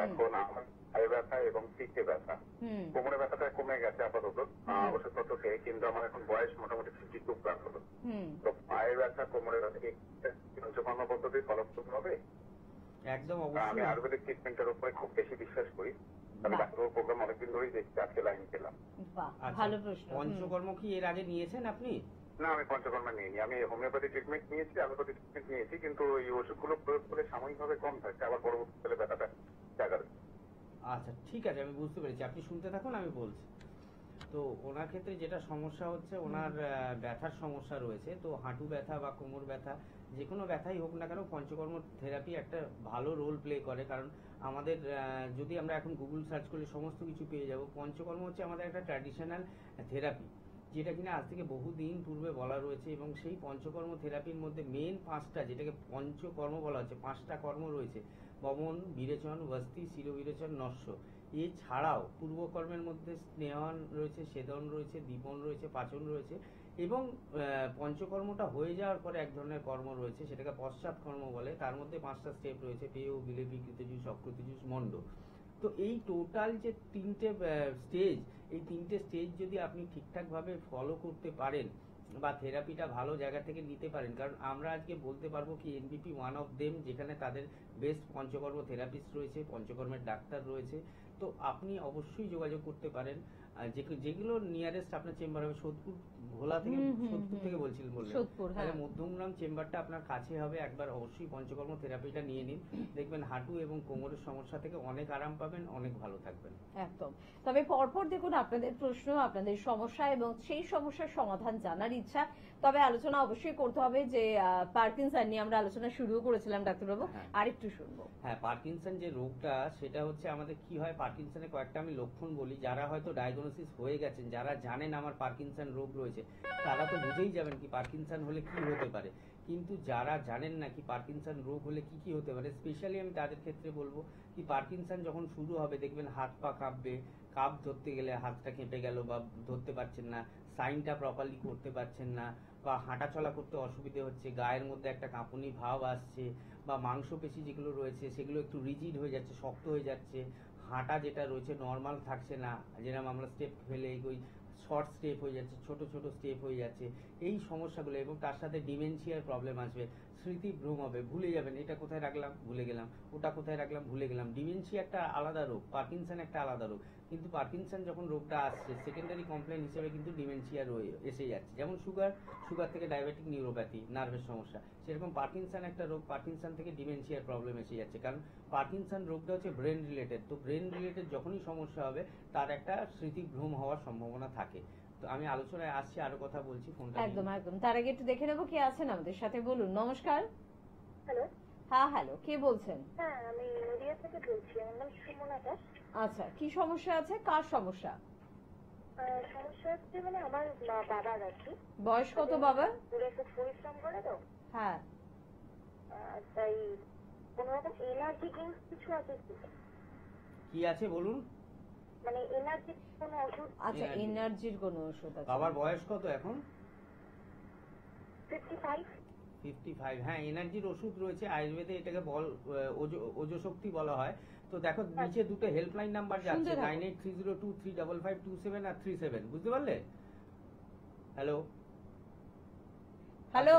S3: এখন আমার পায়ে ব্যথা এবং পিঠে ব্যথা, কোমরে ব্যথাটা কমে গেছে আপাতত ওষুধপত্র খেয়ে, কিন্তু আমার এখন বয়স মোটামুটি 52 প্লাস হলো। তো পায়ে ব্যথা কোমরে ব্যথা পঞ্চকর্মা পদ্ধতি ফলো করতে হবে?
S2: একদম
S3: আমি
S2: অবশ্যই।
S3: আয়ুর্বেদিক ট্রিটমেন্টের উপরে খুব বেশি বিশ্বাস করি। আমি ডাক্তারবাবুর প্রোগ্রাম অনেকদিন ধরেই দেখছি, আজকে লাইন পেলাম।
S1: বাহ,
S2: আচ্ছা,
S1: ভালো প্রশ্ন।
S2: পঞ্চকর্ম কি এর আগে নিয়েছেন আপনি?
S3: না, আমি পঞ্চকর্মা নিইনি। আমি হোমিওপ্যাথি ট্রিটমেন্ট নিয়েছি, অ্যালোপ্যাথি ট্রিটমেন্ট নিয়েছি, কিন্তু এই ওষুধগুলো প্রয়োগ করে সাময়িকভাবে কম থাকছে, আবার পরবর্তীকালে ব্যথাটা দেখা দেয়।
S2: আচ্ছা ঠিক আছে, আমি বুঝতে পেরেছি, আপনি শুনতে থাকুন, আমি বলছি। তো ওনার ক্ষেত্রে যেটা সমস্যা হচ্ছে, ওনার ব্যথার সমস্যা রয়েছে। তো হাঁটু ব্যথা বা কোমর ব্যথা, যে কোনো ব্যথাই হোক না কেন, পঞ্চকর্ম থেরাপি একটা ভালো রোল প্লে করে। কারণ আমাদের যদি আমরা এখন গুগল সার্চ করলে সমস্ত কিছু পেয়ে যাব। পঞ্চকর্ম হচ্ছে আমাদের একটা ট্র্যাডিশনাল থেরাপি, যেটা কিনা আজ থেকে বহুদিন পূর্বে বলা রয়েছে। এবং সেই পঞ্চকর্ম থেরাপির মধ্যে মেন 5টা, যেটাকে পঞ্চকর্ম বলা হচ্ছে, 5টা কর্ম রয়েছে: বমন, বিরেচন, বস্তি, শিরবিরেচন, নস্য। এছাড়াও পূর্বকর্মের মধ্যে স্নেহন রয়েছে, সেদন রয়েছে, দীপন রয়েছে, পাচন রয়েছে। এবং পঞ্চকর্মটা হয়ে যাওয়ার পরে এক ধরনের কর্ম রয়েছে, সেটাকে পশ্চাৎ কর্ম বলে। তার মধ্যে 5টা স্টেপ রয়েছে: পেয়, বিলেপি, কৃতজুষ, অকৃতজুষ, মণ্ড। তো এই টোটাল যে 3টে স্টেজ, এই 3টে স্টেজ যদি আপনি ঠিকঠাকভাবে ফলো করতে পারেন বা থেরাপিটা ভালো জায়গা থেকে নিতে পারেন, কারণ আমরা আজকে বলতে পারবো কি এনবিপি ওয়ান অফ দেম, যেখানে তাদের বেস্ট পঞ্চকর্ম থেরাপিস্ট রয়েছে, পঞ্চকর্মের ডাক্তার রয়েছে। তো আপনি অবশ্যই যোগাযোগ করতে পারেন। যেগুলো নিয়ারেস্ট আপনার চেম্বার হবে, সোদপুর, ভোলা থেকে, সোদপুর থেকে বলছিলেন বললেন, তাহলে মধ্যমগ্রাম চেম্বারটা আপনার কাছে হবে। একবার অবশ্যই পঞ্চকর্ম থেরাপিটা নিয়ে নিন, দেখবেন হাঁটু এবং কোমরের সমস্যা থেকে অনেক আরাম পাবেন, অনেক ভালো থাকবেন।
S1: একদম। তবে পরপর দেখুন আপনাদের প্রশ্ন, আপনাদের সমস্যা এবং সেই সমস্যার সমাধান জানার ইচ্ছা। তবে আলোচনা অবশ্যই করতে হবে যে পার্কিনসন নিয়ে আমরা আলোচনা শুরু করেছিলাম ডাক্তারবাবু, আরেকটু শুনবো।
S2: হ্যাঁ, পার্কিনসন যে রোগটা, সেটা হচ্ছে আমাদের কি হয়, পার্কিনসনের কয়েকটা আমি লক্ষণ বলি। যারা হয়তো ডায়াগনোসিস হয়ে গেছেন, যারা জানেন আমার পার্কিনসন রোগ রয়েছে, তারা তো বুঝেই যাবেন কি পার্কিনসন হলে কি হতে পারে। কিন্তু যারা জানেন না কি পার্কিনসন রোগ হলে কি কি হতে পারে, স্পেশালি আমি তাদের ক্ষেত্রে বলবো কি পার্কিনসন যখন শুরু হবে, দেখবেন হাত পা কাঁপবে, কাপ ধরতে গেলে হাতটা কেঁপে গেল বা ধরতে পারছেন না, সাইনটা প্রপারলি করতে পারছেন না, বা হাঁটা চলা করতে অসুবিধে হচ্ছে, গায়ের মধ্যে একটা কাঁপুনি ভাব আসছে, বা মাংসপেশি যেগুলো রয়েছে সেগুলো একটু রিজিড হয়ে যাচ্ছে, শক্ত হয়ে যাচ্ছে, হাঁটা যেটা রয়েছে নর্মাল থাকছে না, যেরকম আমরা স্টেপ ফেলে এগোই, শর্ট স্টেপ হয়ে যাচ্ছে, ছোট ছোট স্টেপ হয়ে যাচ্ছে, এই সমস্যাগুলো। এবং তার সাথে ডিমেনশিয়ার প্রবলেম আসবে, স্মৃতিভ্রম হবে, ভুলে যাবেন এটা কোথায় রাখলাম ভুলে গেলাম, ওটা কোথায় রাখলাম ভুলে গেলাম। ডিমেনশিয়া একটা আলাদা রোগ, পার্কিনসন একটা আলাদা রোগ। কিন্তু পার্কিনসন যখন রোগটা আসছে, সেকেন্ডারি কমপ্লেন হিসেবে কিন্তু ডিমেনশিয়া এসে যাচ্ছে। যেমন সুগার থেকে ডায়াবেটিক নিউরোপ্যাথি, নার্ভের সমস্যা, সেরকম পার্কিনসন একটা রোগ, পার্কিনসন থেকে ডিমেনশিয়ার প্রবলেম এসে যাচ্ছে। কারণ পার্কিনসন রোগটা হচ্ছে ব্রেন রিলেটেড। তো ব্রেন রিলেটেড যখনই সমস্যা হবে, তার একটা স্মৃতিভ্রম হওয়ার সম্ভাবনা থাকে। তো আমি আলোচনায় আসছি, আরো কথা বলছি, ফোনটা
S1: একদম একদম। তার আগে একটু দেখে নেবো কে আছেন আমাদের সাথে, বলুন। নমস্কার।
S4: হ্যালো।
S1: হ্যাঁ হ্যালো, কে বলছেন?
S4: হ্যাঁ, আমি নদিয়া থেকে বলছি। আমার নাম সুমনা দাস।
S1: আচ্ছা, কি সমস্যা আছে? কার সমস্যা?
S4: সমস্যা হচ্ছে মানে আমার বাবার আর কি।
S1: বয়স কত বাবার?
S4: পুরো খুব পরিশ্রম করে তো।
S1: হ্যাঁ।
S4: তাই কোনো রকম এনার্জি ড্রিঙ্কস কিছু আছে
S2: কি আছে বলুন?
S4: মানে এনার্জি কোনো ওষুধ?
S1: আচ্ছা, এনার্জির কোনো ওষুধ আছে?
S2: বাবার বয়স কত এখন?
S4: 55।
S2: 55। হ্যাঁ, এনার্জির ওষুধ রয়েছে আয়ুর্বেদে, এটাকে ওজশক্তি বলা হয়। তো দেখো নিচে দুটো হেল্পলাইন নাম্বার যাচ্ছে, 9830235527 আর 37, বুঝতে পারলে? হ্যালো
S1: হ্যালো,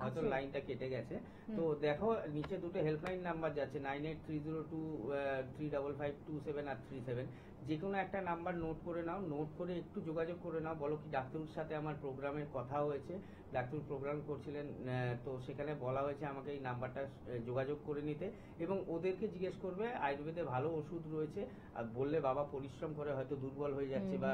S2: হয়তো লাইনটা কেটে গেছে। তো দেখো নিচে দুটো হেল্পলাইন নাম্বার যাচ্ছে, 9830235527 আর 37। যে কোনো একটা নাম্বার নোট করে নাও, নোট করে একটু যোগাযোগ করে নাও, বলো কি ডাক্তারের সাথে আমার প্রোগ্রামের কথা হয়েছে, ডাক্তার প্রোগ্রাম করছিলেন, তো সেখানে বলা হয়েছে আমাকে এই নাম্বারটা যোগাযোগ করে নিতে এবং ওদেরকে জিজ্ঞেস করবে আয়ুর্বেদে ভালো ওষুধ রয়েছে। আর বললে বাবা পরিশ্রম করে হয়তো দুর্বল হয়ে যাচ্ছে বা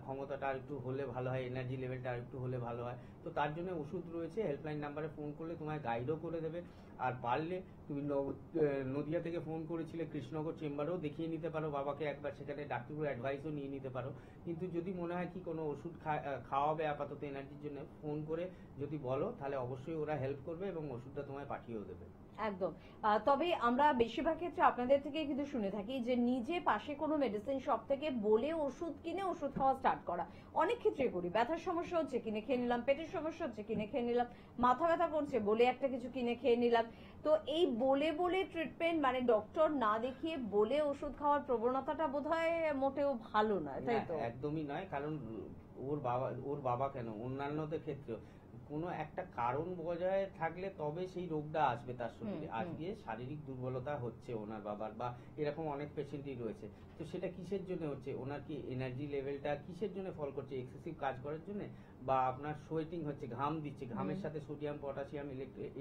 S2: ক্ষমতাটা আর একটু হলে ভালো হয়, এনার্জি লেভেলটা আর একটু হলে ভালো হয়, তো তার জন্য ওষুধ রয়েছে। হেল্পলাইন নাম্বারে ফোন করলে তোমায় গাইডও করে দেবে। আর পারলে তুমি নদিয়া থেকে ফোন করেছিলে, কৃষ্ণনগর চেম্বারেও দেখিয়ে নিতে পারো বাবাকে একবার, সেখানে ডাক্তারবাবুর অ্যাডভাইসও নিয়ে নিতে পারো। কিন্তু যদি মনে হয় কি কোনো ওষুধ খাওয়াবে আপাতত এনার্জির জন্য, ফোন করে যদি বলো তাহলে অবশ্যই ওরা হেল্প করবে এবং ওষুধটা তোমায় পাঠিয়েও দেবে।
S1: একদম। তবে আমরা বেশিরভাগ ক্ষেত্রে আপনাদের থেকে কিন্তু শুনে থাকি যে নিজে পাশে কোনো মেডিসিন শপ থেকে বলে ওষুধ কিনে ওষুধ খাওয়া স্টার্ট করা। অনেক ক্ষেত্রে করি, ব্যথার সমস্যা হচ্ছে কিনে খেয়ে নিলাম, পেটের সমস্যা হচ্ছে কিনে খেয়ে নিলাম, মাথা ব্যথা করছে বলে একটা কিছু কিনে খেয়ে নিলাম। তো এই বলে বলে ট্রিটমেন্ট, মানে ডক্টর না দেখিয়ে বলে ওষুধ খাওয়ার প্রবণতাটা বোধহয় মোটেও ভালো নয়, তাই তো?
S2: একদমই নয়। কারণ ওর বাবা কেন, অন্যান্যদের ক্ষেত্রেও কোনো একটা কারণ বজায় থাকলে তবে সেই রোগটা আসবে তার শরীরে। আজকে শারীরিক দুর্বলতা হচ্ছে ওনার বাবার, বা এরকম অনেক পেশেন্টই রয়েছে, তো সেটা কিসের জন্য হচ্ছে? ওনার কি এনার্জি লেভেলটা কিসের জন্য ফল করছে? এক্সেসিভ কাজ করার জন্য, বা আপনার সোয়েটিং হচ্ছে, ঘাম দিচ্ছে, ঘামের সাথে সোডিয়াম, পটাশিয়াম,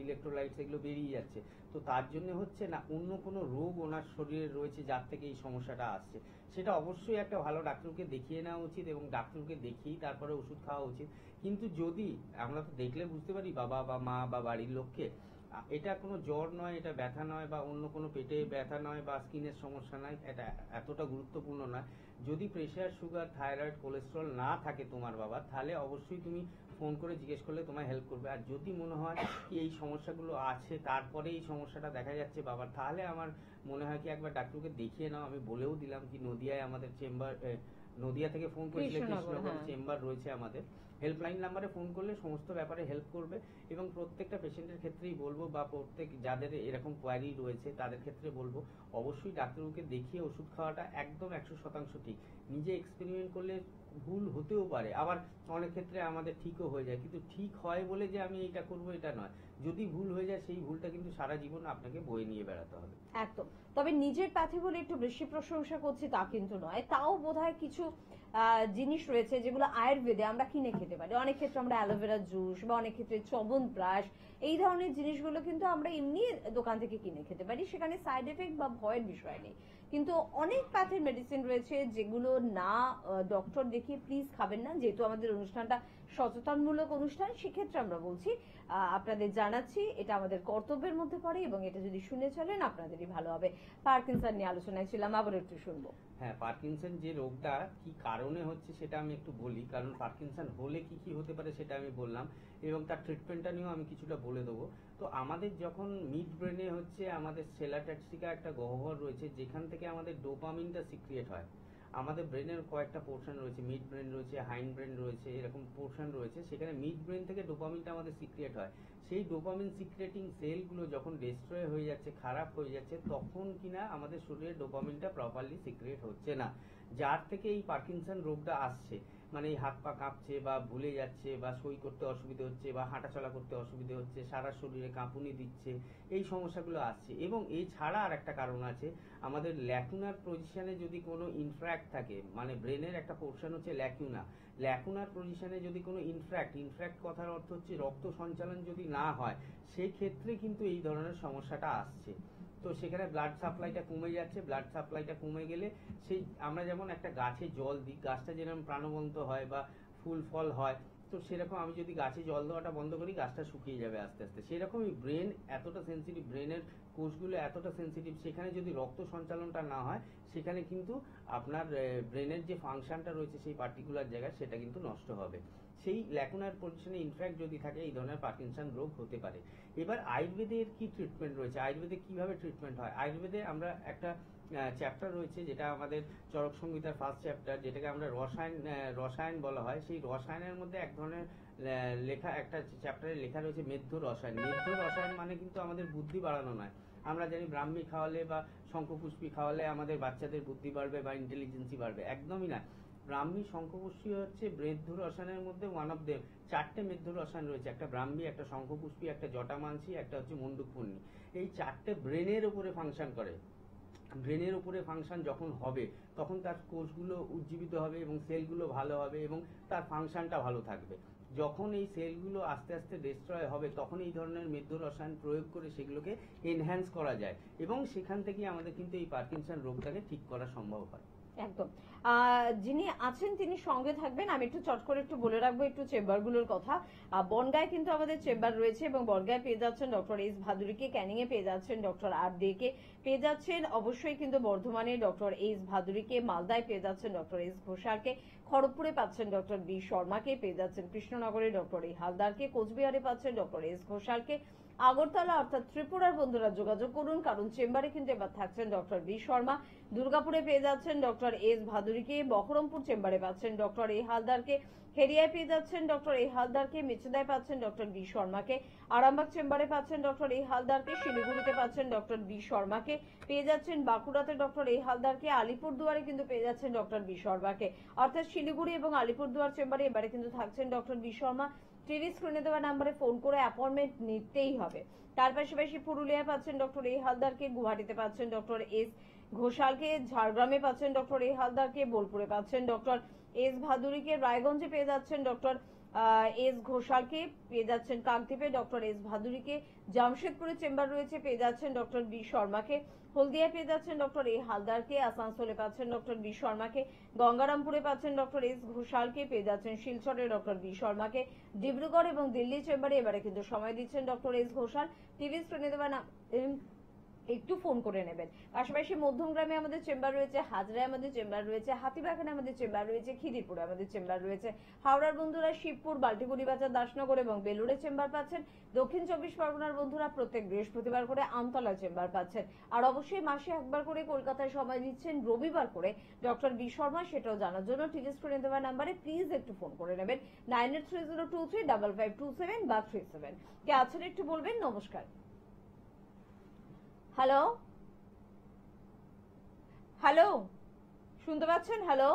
S2: ইলেকট্রোলাইটস এগুলো বেরিয়ে যাচ্ছে, তো তার জন্য হচ্ছে না অন্য কোনো রোগ ওনার শরীরে রয়েছে যার থেকে এই সমস্যাটা আসছে? সেটা অবশ্যই একটা ভালো ডাক্তারকে দেখিয়ে নেওয়া উচিত এবং ডাক্তারকে দেখিয়েই তারপরে ওষুধ খাওয়া উচিত। কিন্তু যদি আমরা তো দেখলে বুঝতে পারি বাবা বা মা বা বাড়ির লোককে, এটা কোনো জ্বর নয়, এটা ব্যথা নয়, বা অন্য কোনো পেটে ব্যথা নয়, বা স্কিনের সমস্যা নয়, এটা এতটা গুরুত্বপূর্ণ নয়। যদি প্রেশার, সুগার, থাইরয়েড, কোলেস্ট্রল না থাকে তোমার বাবার, তাহলে অবশ্যই তুমি ফোন করে জিজ্ঞেস করলে তোমায় হেল্প করবে। আর যদি মনে হয় কি এই সমস্যাগুলো আছে, তারপরে এই সমস্যাটা দেখা যাচ্ছে বাবার, তাহলে আমার মনে হয় কি একবার ডাক্তারকে দেখিয়ে নাও। আমি বলেও দিলাম কি নদিয়ায় আমাদের চেম্বার, নদিয়া থেকে ফোন করেছিলে, কৃষ্ণনগর চেম্বার রয়েছে আমাদের। হেল্পলাইন নাম্বারে ফোন করলে সমস্ত ব্যাপারে হেল্প করবে এবং প্রত্যেকটা পেশেন্টের ক্ষেত্রেই বলবো, বা প্রত্যেক যাদের এরকম কোয়ারি রয়েছে তাদের ক্ষেত্রে বলবো, অবশ্যই ডাক্তারবাবুকে দেখিয়ে ওষুধ খাওয়াটা একদম 100% ঠিক। নিজে এক্সপেরিমেন্ট করলে ভুল হতেও পারে, আবার অনেক ক্ষেত্রে আমাদের ঠিকও হয়ে যায়, কিন্তু ঠিক হয় বলে যে আমি এটা করব এটা নয়। যদি ভুল হয়ে যায় সেই ভুলটা কিন্তু সারা জীবন আপনাকে বয়ে নিয়ে বেড়াতে হবে।
S1: একদম। তবে নিজের প্যাথি বলে একটু বেশি প্রশংসা করছি তা কিন্তু নয়, তাও বোধহয় কিছু জিনিস রয়েছে যেগুলো আয়ুর্বেদে আমরা কিনে খেতে পারি। অনেক ক্ষেত্রে আমরা অ্যালোভেরা জুস বা অনেক ক্ষেত্রে চবনপ্রাশ, এই ধরনের জিনিসগুলো কিন্তু আমরা এমনি দোকান থেকে কিনে খেতে পারি, সেখানে সাইড এফেক্ট বা ভয়ের বিষয় নেই। কিন্তু অনেক প্যাথের মেডিসিন রয়েছে যেগুলো না ডক্টর দেখিয়ে প্লিজ খাবেন না। যেহেতু আমাদের অনুষ্ঠানটা সচেতনমূলক অনুষ্ঠান, সেক্ষেত্রে আমরা বলছি, আপনাদের জানাচ্ছি এটা আমাদের কর্তব্যের মধ্যে পড়ে এবং এটা যদি শুনে চলেন আপনাদেরই ভালো হবে। পার্কিনসন নিয়ে আলোচনায় ছিলাম, আবার একটু শুনবো।
S2: হ্যাঁ, পার্কিনসন যে রোগটা কি কারণে হচ্ছে সেটা আমি একটু বলি, কারণ পার্কিনসন হলে কি কি হতে পারে সেটা আমি বললাম এবং তার ট্রিটমেন্টটা নিয়েও আমি কিছুটা বলে দেবো। তো আমাদের যখন মিড ব্রেনে হচ্ছে আমাদের সেলা ট্যাক্সিকা একটা গহ্বর রয়েছে যেখান থেকে আমাদের ডোপামিনটা সিক্রিয়েট হয়। আমাদের ব্রেনের কয়েকটা পোর্শন রয়েছে, মিড ব্রেন রয়েছে, হাইন্ড ব্রেন রয়েছে, এরকম পোর্শন রয়েছে, সেখানে মিড ব্রেন থেকে ডোপামিনটা আমাদের সিক্রিয়েট হয়। সেই ডোপামিন সিক্রেটিং সেলগুলো যখন ডিস্ট্রয় হয়ে যাচ্ছে, খারাপ হয়ে যাচ্ছে, তখন কিনা আমাদের শরীরে ডোপামিনটা প্রপারলি সিক্রিয়েট হচ্ছে না, যার থেকে এই পার্কিনসন রোগটা আসছে। মানে এই হাত পা কাঁপছে, বা ভুলে যাচ্ছে, বা সই করতে অসুবিধা হচ্ছে, বা হাঁটাচলা করতে অসুবিধা হচ্ছে, সারা শরীরে কাঁপুনি দিচ্ছে, এই সমস্যাগুলো আসছে। এবং এই ছাড়া আর একটা কারণ আছে, আমাদের ল্যাকুনার পজিশনে যদি কোনো ইনফ্র্যাক্ট থাকে, মানে ব্রেনের একটা পোর্শন হচ্ছে ল্যাকুনার পজিশনে যদি কোনো ইনফ্র্যাক্ট কথার অর্থ হচ্ছে রক্ত সঞ্চালন যদি না হয়, সেই ক্ষেত্রে কিন্তু এই ধরনের সমস্যাটা আসছে। তো সেখানে ব্লাড সাপ্লাইটা কমে যাচ্ছে, ব্লাড সাপ্লাইটা কমে গেলে সেই আমরা যেমন একটা গাছে জল দিই, গাছটা যেরকম প্রাণবন্ত হয় বা ফুল ফল হয়, তো সেরকম আমি যদি গাছে জল দেওয়াটা বন্ধ করি গাছটা শুকিয়ে যাবে আস্তে আস্তে। সেরকমই ব্রেন এতটা সেন্সিটিভ, ব্রেনের কোষগুলো এতটা সেন্সিটিভ, সেখানে যদি রক্ত সঞ্চালনটা না হয় সেখানে কিন্তু আপনার ব্রেনের যে ফাংশনটা রয়েছে সেই পার্টিকুলার জায়গায় সেটা কিন্তু নষ্ট হবে। সেই ল্যাকুনার পজিশনে ইনফ্যাক্ট যদি থাকে এই ধরনের পার্কিনসন রোগ হতে পারে। এবার আয়ুর্বেদের কি ট্রিটমেন্ট রয়েছে, আয়ুর্বেদে কিভাবে ট্রিটমেন্ট হয়? আয়ুর্বেদে আমরা একটা চ্যাপ্টার রয়েছে যেটা আমাদের চরক সংহিতার ফার্স্ট চ্যাপ্টার, যেটাকে আমরা রসায়ন বলা হয়। সেই রসায়নের মধ্যে এক ধরনের লেখা, একটা চ্যাপ্টারে লেখা রয়েছে মেধ্য রসায়ন। মেধ্য রসায়ন মানে কিন্তু আমাদের বুদ্ধি বাড়ানো নয়। আমরা জানি ব্রাহ্মী খাওয়ালে বা শঙ্খপুষ্পী খাওয়ালে আমাদের বাচ্চাদের বুদ্ধি বাড়বে বা ইন্টেলিজেন্সি বাড়বে, একদমই না। ব্রাহ্মী, শঙ্খপুষ্পী হচ্ছে মেধ্য রসায়নের মধ্যে ওয়ান অফ দেম। 4টে মেধ্য রসায়ন রয়েছে, একটা ব্রাহ্মী, একটা শঙ্খপুষ্পী, একটা জটামাংসী, একটা হচ্ছে মন্ডুকপর্ণী। এই 4টে ব্রেনের উপরে ফাংশন করে। ব্রেনের উপরে ফাংশন যখন হবে তখন তার কোষগুলো উজ্জীবিত হবে এবং সেলগুলো ভালো হবে এবং তার ফাংশনটা ভালো থাকবে। যখন এই সেলগুলো আস্তে আস্তে ডিস্ট্রয় হবে তখন এই ধরনের মেদ্য রসায়ন প্রয়োগ করে সেগুলোকে এনহ্যান্স করা যায় এবং সেখান থেকে আমাদের কিন্তু এই পার্কিনসন রোগটাকে ঠিক করা সম্ভব হয়।
S1: একদম। যিনি আছেন তিনি সঙ্গে থাকবেন। আমি একটু চট করে একটু বলে রাখবো একটু চেম্বারগুলোর কথা। বনগাঁয় কিন্তু আমাদের চেম্বার রয়েছে এবং বনগাঁয় পেয়ে যাচ্ছেন ডক্টর এস ভাদুরীকে, ক্যানিং এ পেয়ে যাচ্ছেন ডক্টর আর দে কে, পেয়ে যাচ্ছেন অবশ্যই কিন্তু বর্ধমানে ডক্টর এস ভাদুরীকে, মালদায় পেয়ে যাচ্ছেন ডক্টর এস ঘোষালকে, খড়গপুরে পাচ্ছেন ডক্টর বি শর্মাকে, পেয়ে যাচ্ছেন কৃষ্ণনগরে ডক্টর এ হালদারকে, কোচবিহারে পাচ্ছেন ডক্টর এস ঘোষালকে, আগরতলা অর্থাৎ ত্রিপুরার বন্ধুরা যোগাযোগ করুন কারণ চেম্বারে কিন্তু এবার থাকছেন ডক্টর বি শর্মা, দুর্গাপুরে পেয়ে যাচ্ছেন ডক্টর এস ভাদুরীকে, বহরমপুর চেম্বারে পাচ্ছেন ডক্টর এ হালদারকে, হেরিয়ায় পেয়ে যাচ্ছেন ডক্টর এ হালদারকে, মেচেদায় পাচ্ছেন ডক্টর বি শর্মাকে, আরামবাগ চেম্বারে পাচ্ছেন ডক্টর এ হালদারকে, শিলিগুড়িতে পাচ্ছেন ডক্টর বি শর্মাকে, পেয়ে যাচ্ছেন বাঁকুড়াতে ডক্টর এ হালদারকে, আলিপুরদুয়ারে কিন্তু পেয়ে যাচ্ছেন ডক্টর বি শর্মাকে। অর্থাৎ শিলিগুড়ি এবং আলিপুরদুয়ার চেম্বারে এবারে কিন্তু থাকছেন ডক্টর বি শর্মা। টিভি স্ক্রিনে দেওয়া নাম্বারে ফোন করে অ্যাপয়েন্টমেন্ট নিতেই হবে। তার পাশাপাশি পুরুলিয়ায় পাচ্ছেন ডক্টর এ হালদারকে, গুয়াহাটিতে পাচ্ছেন ডক্টর এস ঘোষালকে, ঝাড়গ্রামে পাচ্ছেন ডক্টর এ হালদারকে, বোলপুরে পাচ্ছেন ডক্টর এস ভাদুরীকে, রায়গঞ্জে পেয়ে যাচ্ছেন ডক্টর এস ঘোষালকে, পেয়ে যাচ্ছেন কাকদ্বীপে ডক্টর এস ভাদুরীকে, জামশেদপুরে চেম্বার রয়েছে পেয়ে যাচ্ছেন ডক্টর বি শর্মাকে, হলদিয়ায় পেয়ে যাচ্ছেন ডক্টর এ হালদারকে, আসানসোলে পাচ্ছেন ডক্টর বি শর্মাকে, গঙ্গারামপুরে পাচ্ছেন ডক্টর এস ঘোষালকে, পেয়ে যাচ্ছেন শিলচরে ডক্টর বি শর্মাকে, ডিব্রুগড় এবং দিল্লি চেম্বারে এবারে কিন্তু সময় দিচ্ছেন ডক্টর এস ঘোষাল। টিভি স্ক্রিনে দেওয়া না একটু ফোন করে নেবেন। পাশাপাশি মধ্যমগ্রামে আমাদের চেম্বার রয়েছে, হাজরায় আমাদের চেম্বার রয়েছে, হাতিবাগানে আমাদের চেম্বার রয়েছে, খিদিরপুরে আমাদের চেম্বার রয়েছে, হাওড়ার বন্ধুরা শিবপুর, বাল্টিগুড়ি বাজার, দাসনগর এবং বেলুড়ে চেম্বার পাচ্ছেন, দক্ষিণ 24 পরগনার বন্ধুরা প্রত্যেক বৃহস্পতিবার করে আমতলা চেম্বার পাচ্ছেন, আর অবশ্যই মাসে একবার করে কলকাতায় সময় দিচ্ছেন রবিবার করে ডক্টর বি শর্মা। সেটাও জানার জন্য টিভি স্ক্রিনে দেওয়া নাম্বারে প্লিজ একটু ফোন করে নেবেন 9830235527 বা 37। কে আছেন একটু বলবেন। নমস্কার। হ্যালো হ্যালো, শুনতে পাচ্ছেন? হ্যালো,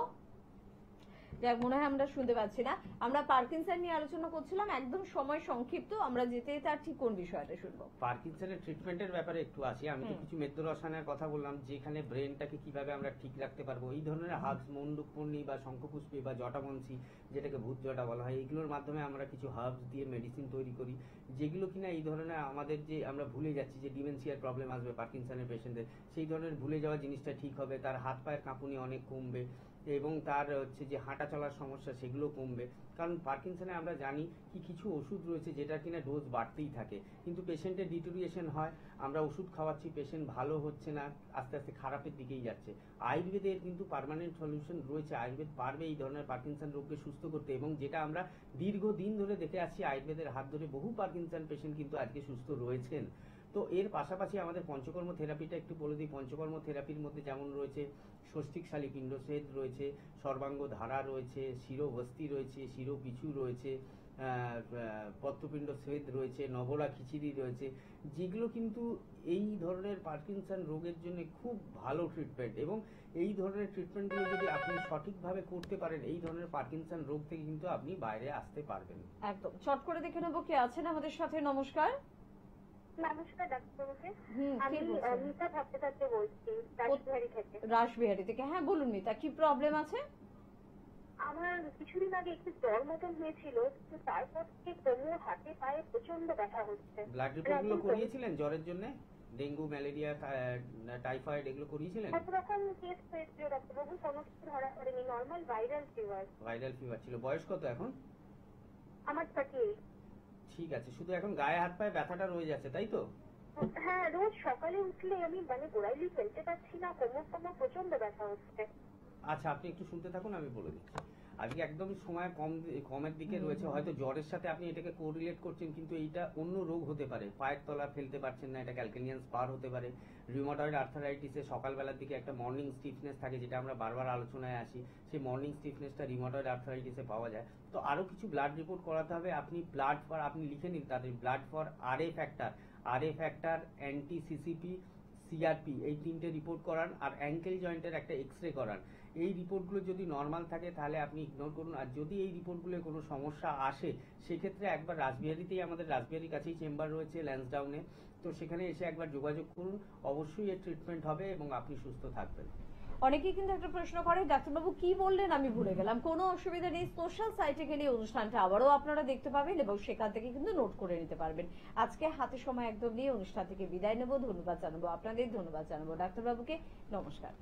S1: যাক মনে হয় আমরা শুনতে পাচ্ছি না। আমরা পার্কিনসন নিয়ে আলোচনা করছিলাম, একদম সময় সংক্ষিপ্ত, আমরা যেতে তার ঠিক কোন বিষয়টা শুনবো?
S2: পার্কিনসনের ট্রিটমেন্টের ব্যাপারে একটু আসি। আমি তো কিছু মেদ্য রসায়নের কথা বললাম, যেখানে ব্রেনটাকে কিভাবে আমরা ঠিক রাখতে পারবো। এই ধরনের হার্বস, মন্ডুকপর্ণি বা শঙ্খপুষ্পী বা জটাবংশী, যেটাকে ভূত জটা বলা হয়, এইগুলোর মাধ্যমে আমরা কিছু হার্বস দিয়ে মেডিসিন তৈরি করি, যেগুলো কিনা এই ধরনের আমাদের যে আমরা ভুলে যাচ্ছি যে ডিমেনশিয়ার প্রবলেম আসবে পার্কিনসনের পেশেন্টদের, সেই ধরনের ভুলে যাওয়া জিনিসটা ঠিক হবে, তার হাত পায়ের কাঁপুনি অনেক কমবে এবং তার হচ্ছে যে হাঁটা চলার সমস্যা সেগুলো কমবে। কারণ পার্কিনসনে আমরা জানি কি কিছু ওষুধ রয়েছে যেটা কিনা ডোজ বাড়তেই থাকে, কিন্তু পেশেন্টের ডিটোরিয়েশন হয়, আমরা ওষুধ খাওয়াচ্ছি, পেশেন্ট ভালো হচ্ছে না, আস্তে আস্তে খারাপের দিকেই যাচ্ছে। আয়ুর্বেদের কিন্তু পার্মানেন্ট সলিউশন রয়েছে, আয়ুর্বেদ পারবে এই ধরনের পার্কিনসন রোগকে সুস্থ করতে, এবং যেটা আমরা দীর্ঘদিন ধরে দেখে আসছি, আয়ুর্বেদের হাত ধরে বহু পার্কিনসন পেশেন্ট কিন্তু আজকে সুস্থ রয়েছেন। তো এর পাশাপাশি আমাদের পঞ্চকর্ম থেরাপিটা একটু বলে দিই। পঞ্চকর্ম থেরাপির মধ্যে যেমন রয়েছে ষষ্ঠিক শালী পিণ্ডচ্ছেদ রয়েছে, সর্বাঙ্গ ধারা রয়েছে, শিরোবস্তি রয়েছে, শিরোপিছু রয়েছে, পত্রপিণ্ড ছেদ রয়েছে, নবরা খিচিড়ি রয়েছে, যেগুলো কিন্তু এই ধরনের পার্কিনসন রোগের জন্য খুব ভালো ট্রিটমেন্ট, এবং এই ধরনের ট্রিটমেন্টগুলো যদি আপনি সঠিকভাবে করতে পারেন, এই ধরনের পার্কিনসন রোগ থেকে কিন্তু আপনি বাইরে আসতে পারবেন।
S1: একদম চট করে দেখে নেবো কে আছেন আমাদের সাথে। নমস্কার।
S4: নমস্কার ডাক্তারবাবুকে, আমি মিতা ভট্টাচার্য বলছি রাসবিহারী থেকে।
S1: রাসবিহারী থেকে, হ্যাঁ বলুন মিতা, কি প্রবলেম আছে?
S4: আমার কিছুদিন আগে একটু জ্বর মতন হয়েছিল, তো তারপর থেকে কোমর, হাতে, পায়ে প্রচন্ড ব্যথা হচ্ছে।
S2: ব্লাড রিপোর্টগুলো করিয়েছিলেন জ্বরের জন্য? ডেঙ্গু, ম্যালেরিয়া, টাইফয়েড এগুলো করিয়েছিলেন?
S4: সব রকম টেস্ট হয়েছিল ডাক্তারবাবু, কোনো কিছু ধরা পড়েনি, normal viral fever.
S2: Viral fever ছিল। বয়স কত এখন?
S4: আমার 38।
S2: ঠিক আছে, শুধু এখন গায়ে হাত পায়ে ব্যথাটা রয়ে যাচ্ছে, তাই তো?
S4: হ্যাঁ, রোজ সকালে উঠলে আমি গোড়ালি ফেলতে পারছি না, কোমর প্রচন্ড ব্যথা হচ্ছে।
S2: আচ্ছা, আপনি একটু শুনতে থাকুন, আমি বলে দিচ্ছি। আজকে একদম সময় কমের দিকে রয়েছে, হয়তো জ্বরের সাথে আপনি এটাকে কোরিলেট করছেন, কিন্তু এইটা অন্য রোগ হতে পারে। পায়ের তলা ফেলতে পারছেন না, এটা ক্যালকেনিয়ান স্পার হতে পারে। রিউমাটয়েড আর্থারাইটিসে সকালবেলার দিকে একটা মর্নিং স্টিফনেস থাকে, যেটা আমরা বারবার আলোচনায় আসি, সেই মর্নিং স্টিফনেসটা রিউমাটয়েড আর্থারাইটিসে পাওয়া যায়। তো আরো কিছু ব্লাড রিপোর্ট করাতে হবে। আপনি ব্লাড ফর, আপনি লিখে নিন তাদের blood for RA factor, anti CCP, CRP, এই তিনটে রিপোর্ট করান, আর অ্যাঙ্কেল জয়েন্টের একটা এক্সরে করান। এই রিপোর্টগুলো যদি নর্মাল থাকে তাহলে আপনি ইগনোর করুন, আর যদি এই রিপোর্টগুলো কোনো সমস্যা আসে সেক্ষেত্রে একবার রাসবিহারীতেই, আমাদের রাসবিহারীর কাছেই চেম্বার রয়েছে ল্যান্সডাউনে, তো সেখানে এসে একবার যোগাযোগ করুন, অবশ্যই এর ট্রিটমেন্ট হবে এবং আপনি সুস্থ থাকবেন।
S1: অনেকেই কিন্তু একটা প্রশ্ন করে, ডাক্তারবাবু কি বললেন আমি ভুলে গেলাম। কোনো অসুবিধা নেই, সোশ্যাল সাইটে গেলে এই অনুষ্ঠানটা আবারও আপনারা দেখতে পাবেন এবং সেখান থেকে কিন্তু নোট করে নিতে পারবেন। আজকে হাতে সময় একদম নিয়ে অনুষ্ঠান থেকে বিদায় নেব। ধন্যবাদ জানাবো আপনাদের, ধন্যবাদ জানাবো ডাক্তারবাবুকে। নমস্কার।